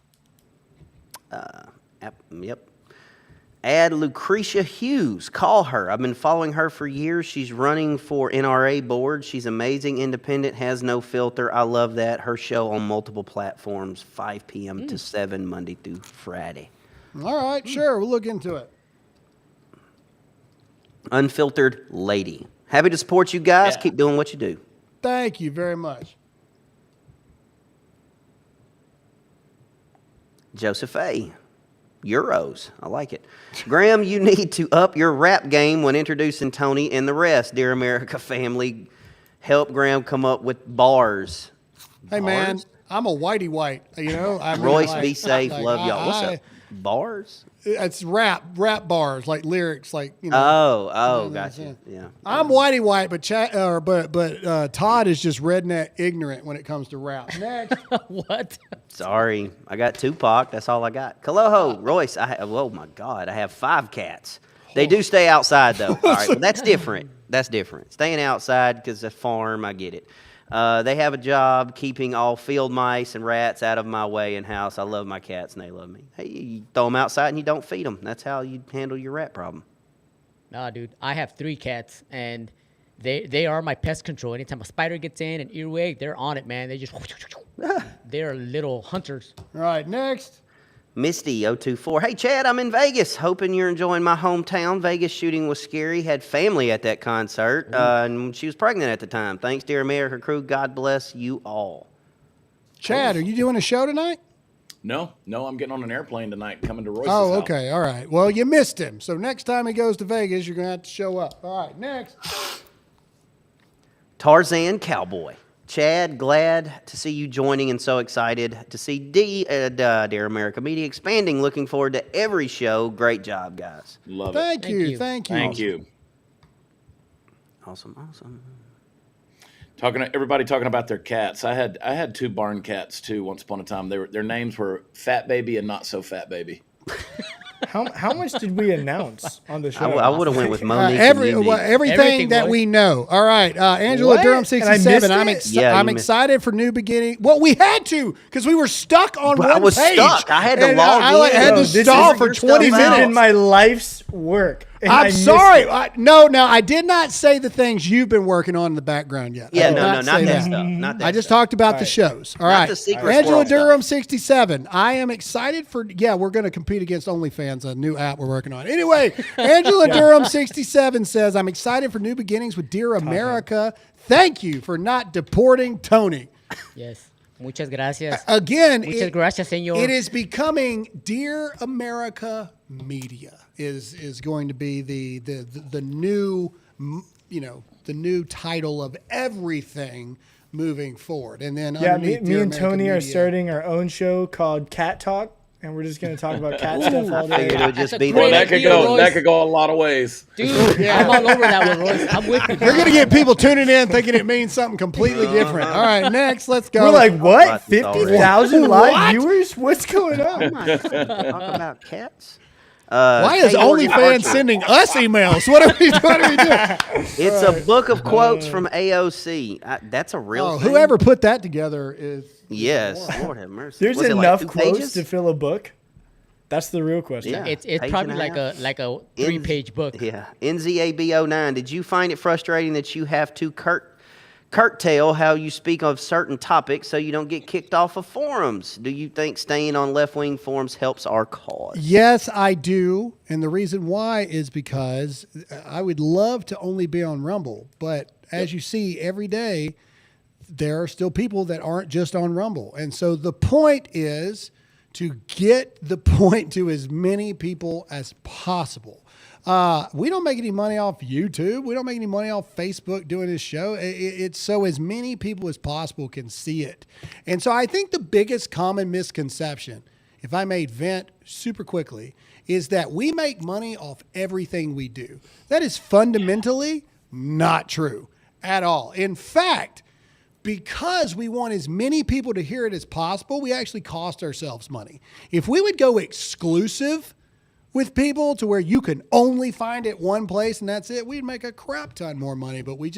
[SPEAKER 4] Yep. Add Lucretia Hughes. Call her. I've been following her for years. She's running for NRA board. She's amazing, independent, has no filter. I love that. Her show on multiple platforms, 5 p.m. to 7, Monday through Friday.
[SPEAKER 2] All right, sure. We'll look into it.
[SPEAKER 4] Unfiltered Lady. Happy to support you guys.
[SPEAKER 6] Yeah.
[SPEAKER 4] Keep doing what you do.
[SPEAKER 2] Thank you very much.
[SPEAKER 4] Joseph A. Euros. I like it. Graham, you need to up your rap game when introducing Tony and the rest. Dear America family, help Graham come up with bars.
[SPEAKER 2] Hey, man, I'm a whitey white. I mean,
[SPEAKER 4] Royce,
[SPEAKER 2] like,
[SPEAKER 4] be safe.
[SPEAKER 2] like,
[SPEAKER 4] Love y'all. What's up? Bars?
[SPEAKER 2] It's rap bars, like lyrics, like
[SPEAKER 4] Gotcha. Yeah.
[SPEAKER 2] I'm whitey white, but Todd is just redneck ignorant when it comes to rap. Next.
[SPEAKER 3] What?
[SPEAKER 4] Sorry, I got Tupac. That's all I got. Kaloho, Royce. Oh my God, I have 5 cats. They do stay outside though. All right, well, that's different. That's different. Staying outside because it's a farm. I get it. They have a job keeping all field mice and rats out of my way in house. I love my cats and they love me. Hey, you throw them outside and you don't feed them. That's how you handle your rat problem.
[SPEAKER 3] Nah, dude, I have 3 cats, and they are my pest control. Anytime a spider gets in, an earwig, they're on it, man. They just, they're little hunters.
[SPEAKER 2] All right, next.
[SPEAKER 4] Misty024. Hey, Chad, I'm in Vegas. Hoping you're enjoying my hometown. Vegas shooting was scary. Had family at that concert, and she was pregnant at the time. Thanks, dear America crew. God bless you all.
[SPEAKER 2] Chad, are you doing a show tonight?
[SPEAKER 6] No, I'm getting on an airplane tonight coming to Royce's
[SPEAKER 2] Oh,
[SPEAKER 6] house.
[SPEAKER 2] okay. All right. Well, you missed him. So next time he goes to Vegas, you're going to have to show up. All right, next.
[SPEAKER 4] Tarzan Cowboy. Chad, glad to see you joining and so excited to see Dear America Media expanding. Looking forward to every show. Great job, guys.
[SPEAKER 6] Love it.
[SPEAKER 2] Thank you. Thank you.
[SPEAKER 6] Thank you.
[SPEAKER 4] Awesome.
[SPEAKER 6] Everybody talking about their cats. I had 2 barn cats too. Once upon a time, their names were Fat Baby and Not So Fat Baby.
[SPEAKER 5] How much did we announce on the show?
[SPEAKER 4] I would have went with Monique.
[SPEAKER 2] Everything that we know. All right, Angela
[SPEAKER 5] What?
[SPEAKER 2] Durham
[SPEAKER 5] And
[SPEAKER 2] 67.
[SPEAKER 5] I missed it?
[SPEAKER 2] I'm excited for new beginning. Well, we had to because we were stuck on one
[SPEAKER 4] I was
[SPEAKER 2] page.
[SPEAKER 4] stuck. I had to
[SPEAKER 2] And
[SPEAKER 4] log
[SPEAKER 2] I
[SPEAKER 4] in.
[SPEAKER 2] had to
[SPEAKER 5] This
[SPEAKER 2] stall
[SPEAKER 5] is-
[SPEAKER 2] for
[SPEAKER 5] this
[SPEAKER 2] 20
[SPEAKER 5] has
[SPEAKER 2] minutes.
[SPEAKER 5] been my life's work. and I
[SPEAKER 2] I'm
[SPEAKER 5] missed
[SPEAKER 2] sorry.
[SPEAKER 5] it.
[SPEAKER 2] No, I did not say the things you've been working on in the background yet.
[SPEAKER 4] Yeah,
[SPEAKER 2] I did
[SPEAKER 4] not
[SPEAKER 2] say
[SPEAKER 4] that stuff. Not that
[SPEAKER 2] I just
[SPEAKER 4] stuff.
[SPEAKER 2] talked about the shows. All
[SPEAKER 4] Not
[SPEAKER 2] right.
[SPEAKER 4] the secret
[SPEAKER 2] Angela
[SPEAKER 4] squirrel
[SPEAKER 2] Durham 67. I am excited for, we're going to compete against OnlyFans, a new app we're working on. Anyway, Angela Durham 67 says, I'm excited for new beginnings with Dear America. Thank you for not deporting Tony.
[SPEAKER 3] Yes. Muchas gracias.
[SPEAKER 2] Again,
[SPEAKER 3] Muchas gracias, señor.
[SPEAKER 2] it is becoming Dear America Media is going to be the new, the new title of everything moving forward. And then
[SPEAKER 5] Yeah,
[SPEAKER 2] underneath
[SPEAKER 5] me
[SPEAKER 2] Dear
[SPEAKER 5] and
[SPEAKER 2] America
[SPEAKER 5] Tony are
[SPEAKER 2] Media-
[SPEAKER 5] starting our own show called Cat Talk, and we're just going to talk about cat stuff all day.
[SPEAKER 4] I figured it would just be
[SPEAKER 6] Boy,
[SPEAKER 4] that.
[SPEAKER 6] that could go a lot of ways.
[SPEAKER 3] Dude, I'm all over that one, Royce. I'm with you.
[SPEAKER 2] We're going to get people tuning in thinking it means something completely different. All right, next, let's go.
[SPEAKER 5] We're like, what?
[SPEAKER 4] This already.
[SPEAKER 5] 50,000 live
[SPEAKER 2] What?
[SPEAKER 5] viewers? What's going on?
[SPEAKER 4] Oh my God. Talk about cats.
[SPEAKER 2] Why is OnlyFans sending us emails? What are we doing?
[SPEAKER 4] It's a book of quotes from AOC. That's a real thing.
[SPEAKER 2] Whoever put that together is...
[SPEAKER 4] Yes, Lord have mercy.
[SPEAKER 5] There's
[SPEAKER 4] Was it
[SPEAKER 5] enough
[SPEAKER 4] like 2
[SPEAKER 5] quotes
[SPEAKER 4] pages?
[SPEAKER 5] to fill a book. That's the real question.
[SPEAKER 4] Yeah.
[SPEAKER 3] It's
[SPEAKER 4] Page
[SPEAKER 3] probably
[SPEAKER 4] and a
[SPEAKER 3] like
[SPEAKER 4] half.
[SPEAKER 3] a 3-page book.
[SPEAKER 4] Yeah. NZAB09. Did you find it frustrating that you have to curtail how you speak of certain topics so you don't get kicked off of forums? Do you think staying on left-wing forums helps our cause?
[SPEAKER 2] Yes, I do. And the reason why is because I would love to only be on Rumble. But as you see every day, there are still people that aren't just on Rumble. And so the point is to get the point to as many people as possible. We don't make any money off YouTube. We don't make any money off Facebook doing this show. It's so as many people as possible can see it. And so I think the biggest common misconception, if I may vent super quickly, is that we make money off everything we do. That is fundamentally not true at all. In fact, because we want as many people to hear it as possible, we actually cost ourselves money. If we would go exclusive with people to where you can only find it one place and that's it, we'd make a crap ton more money. But we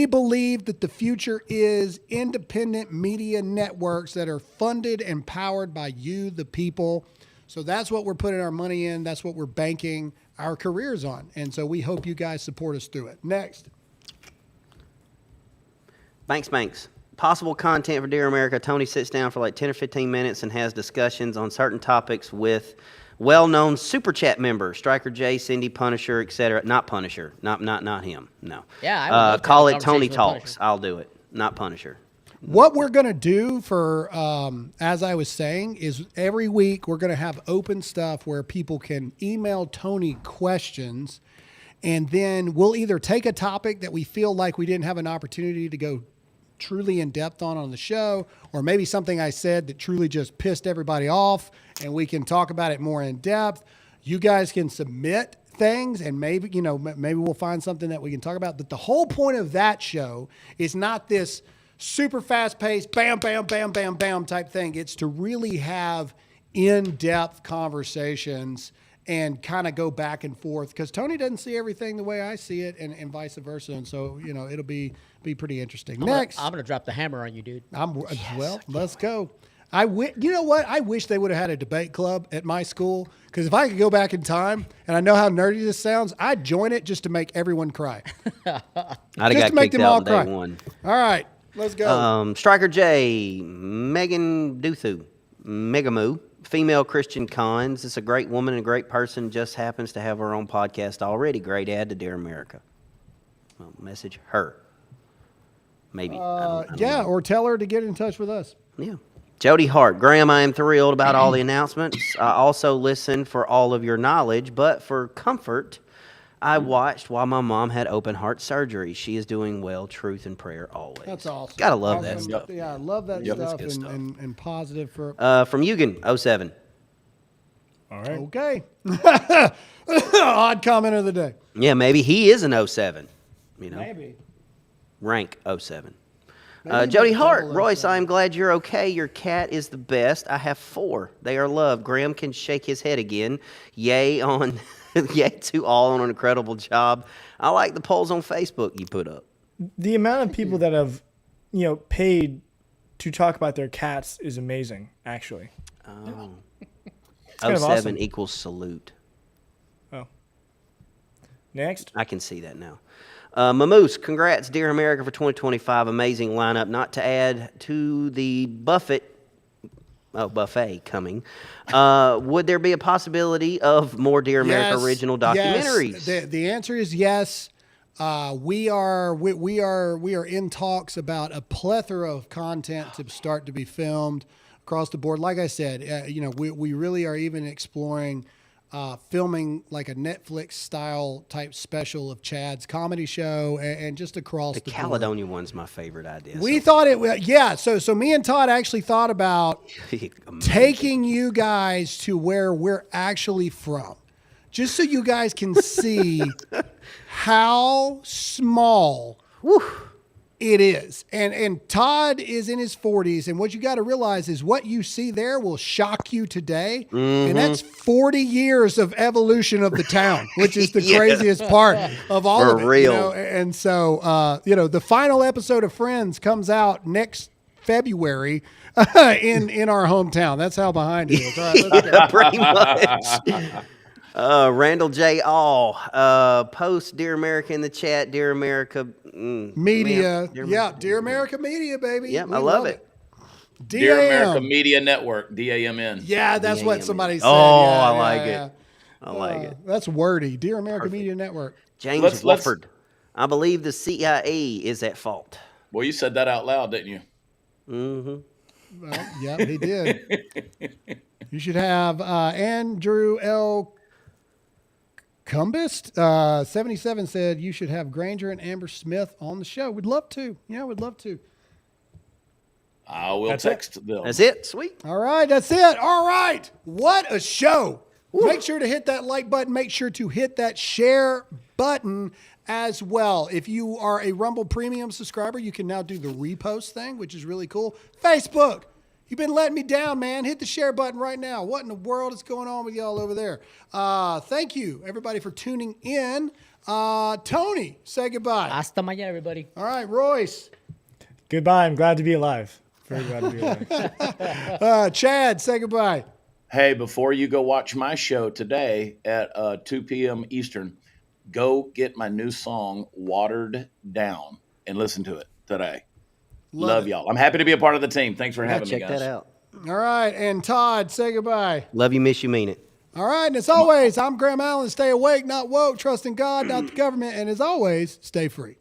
[SPEAKER 2] believe that the future is independent media networks that are funded and powered by you, the people. So that's what we're putting our money in. That's what we're banking our careers on. And so we hope you guys support us through it. Next.
[SPEAKER 4] Banks. Possible content for Dear America. Tony sits down for like 10 or 15 minutes and has discussions on certain topics with well-known Super Chat members, Striker J, Cindy, Punisher, etc. Not Punisher. Not him. No.
[SPEAKER 3] Yeah, I would love to
[SPEAKER 4] call
[SPEAKER 3] have a
[SPEAKER 4] it Tony
[SPEAKER 3] conversation with
[SPEAKER 4] Talks. I'll do it. Not Punisher.
[SPEAKER 2] What we're going to do for, as I was saying, is every week we're going to have open stuff where people can email Tony questions, and then we'll either take a topic that we feel like we didn't have an opportunity to go truly in depth on the show, or maybe something I said that truly just pissed everybody off, and we can talk about it more in depth. You guys can submit things, and maybe we'll find something that we can talk about. But the whole point of that show is not this super fast-paced, bam, bam, bam, bam, bam type thing. It's to really have in-depth conversations and kind of go back and forth because Tony doesn't see everything the way I see it, and vice versa. And so, it'll be pretty interesting. Next,
[SPEAKER 3] I'm gonna drop the hammer on you, dude.
[SPEAKER 2] Well, let's go. You know what? I wish they would have had a debate club at my school because if I could go back in time, and I know how nerdy this sounds, I'd join it just to make everyone cry.
[SPEAKER 4] I'd have got
[SPEAKER 2] make
[SPEAKER 4] kicked
[SPEAKER 2] them
[SPEAKER 4] out
[SPEAKER 2] all
[SPEAKER 4] on day
[SPEAKER 2] cry.
[SPEAKER 4] one.
[SPEAKER 2] All right, let's go.
[SPEAKER 4] Striker J, Megan Duthu, Megamoo, female Christian Cons. It's a great woman and a great person. Just happens to have her own podcast already. Great ad to Dear America. Well, message her. Maybe. I don't know.
[SPEAKER 2] Or tell her to get in touch with us.
[SPEAKER 4] Yeah. Jody Hart, Graham, I am thrilled about all the announcements. I also listen for all of your knowledge, but for comfort, I watched while my mom had open heart surgery. She is doing well. Truth and prayer always.
[SPEAKER 2] That's awesome.
[SPEAKER 4] Gotta love that stuff.
[SPEAKER 2] Yeah, I love that
[SPEAKER 4] Yep.
[SPEAKER 2] stuff,
[SPEAKER 4] That's good
[SPEAKER 2] and positive for.
[SPEAKER 4] From Eugen, 07.
[SPEAKER 5] All right.
[SPEAKER 2] Okay. Odd comment of the day.
[SPEAKER 4] Yeah, maybe he is an 07.
[SPEAKER 2] Maybe.
[SPEAKER 4] Rank 07.
[SPEAKER 2] Maybe
[SPEAKER 4] Jody
[SPEAKER 2] he's
[SPEAKER 4] Hart,
[SPEAKER 2] double
[SPEAKER 4] Royce, I'm glad you're okay. Your cat is the best. I have 4. They are loved. Graham can shake his head again. Yay to all on an incredible job. I like the polls on Facebook you put up.
[SPEAKER 5] The amount of people that have, paid to talk about their cats is amazing, actually.
[SPEAKER 4] Oh.
[SPEAKER 5] It's kind of
[SPEAKER 4] 07
[SPEAKER 5] awesome.
[SPEAKER 4] equals salute.
[SPEAKER 5] Oh. Next.
[SPEAKER 4] I can see that now. Mamoose, congrats, Dear America, for 2025. Amazing lineup. Not to add to the buffet coming. Would there be a possibility of more Dear America original documentaries?
[SPEAKER 2] Yes. The answer is yes. We are in talks about a plethora of content to start to be filmed across the board. Like I said, we really are even exploring filming like a Netflix style type special of Chad's comedy show and just across the board.
[SPEAKER 4] Caledonia one's my favorite idea.
[SPEAKER 2] We thought so me and Todd actually thought about taking you guys to where we're actually from, just so you guys can see how small it is. And Todd is in his 40s, and what you got to realize is what you see there will shock you today.
[SPEAKER 4] Mm-hmm.
[SPEAKER 2] And that's 40 years of evolution of the town, which is the craziest part of all of it.
[SPEAKER 4] For real.
[SPEAKER 2] And so, the final episode of Friends comes out next February in our hometown. That's how behind it is. All right, let's go.
[SPEAKER 4] Pretty much. Randall J. All, post Dear America in the chat. Dear America
[SPEAKER 2] Media. Dear America Media, baby.
[SPEAKER 4] Yep,
[SPEAKER 2] We
[SPEAKER 4] I love it.
[SPEAKER 6] Dear
[SPEAKER 2] DAM.
[SPEAKER 6] America Media Network, DAMN.
[SPEAKER 2] Yeah, that's what somebody said.
[SPEAKER 4] Oh,
[SPEAKER 2] Yeah,
[SPEAKER 4] I
[SPEAKER 2] yeah,
[SPEAKER 4] like
[SPEAKER 2] yeah.
[SPEAKER 4] it. I like it.
[SPEAKER 2] That's wordy. Dear America Media Network.
[SPEAKER 4] James Wofford. I believe the CIA is at fault.
[SPEAKER 6] Well, you said that out loud, didn't you?
[SPEAKER 4] Mm-hmm.
[SPEAKER 2] Well, yeah, he did. You should have Andrew L. Cumbist, 77 said you should have Granger and Amber Smith on the show. We'd love to. Yeah, we'd love to.
[SPEAKER 6] I will text them.
[SPEAKER 4] That's it. Sweet.
[SPEAKER 2] All right, that's it. All right. What a show. Make sure to hit that like button. Make sure to hit that share button as well. If you are a Rumble Premium subscriber, you can now do the repost thing, which is really cool. Facebook, you've been letting me down, man. Hit the share button right now. What in the world is going on with y'all over there? Thank you, everybody, for tuning in. Tony, say goodbye.
[SPEAKER 3] Hasta mañana, everybody.
[SPEAKER 2] All right, Royce.
[SPEAKER 5] Goodbye. I'm glad to be alive. Very glad to be alive.
[SPEAKER 2] Chad, say goodbye.
[SPEAKER 6] Hey, before you go watch my show today at 2 p.m. Eastern, go get my new song, Watered Down, and listen to it today. Love y'all. I'm happy to be a part of the team. Thanks for having me, guys.
[SPEAKER 4] Check that out.
[SPEAKER 2] All right, and Todd, say goodbye.
[SPEAKER 4] Love you, miss you, mean it.
[SPEAKER 2] All right, and as always, I'm Graham Allen. Stay awake, not woke. Trust in God, not the government. And as always, stay free.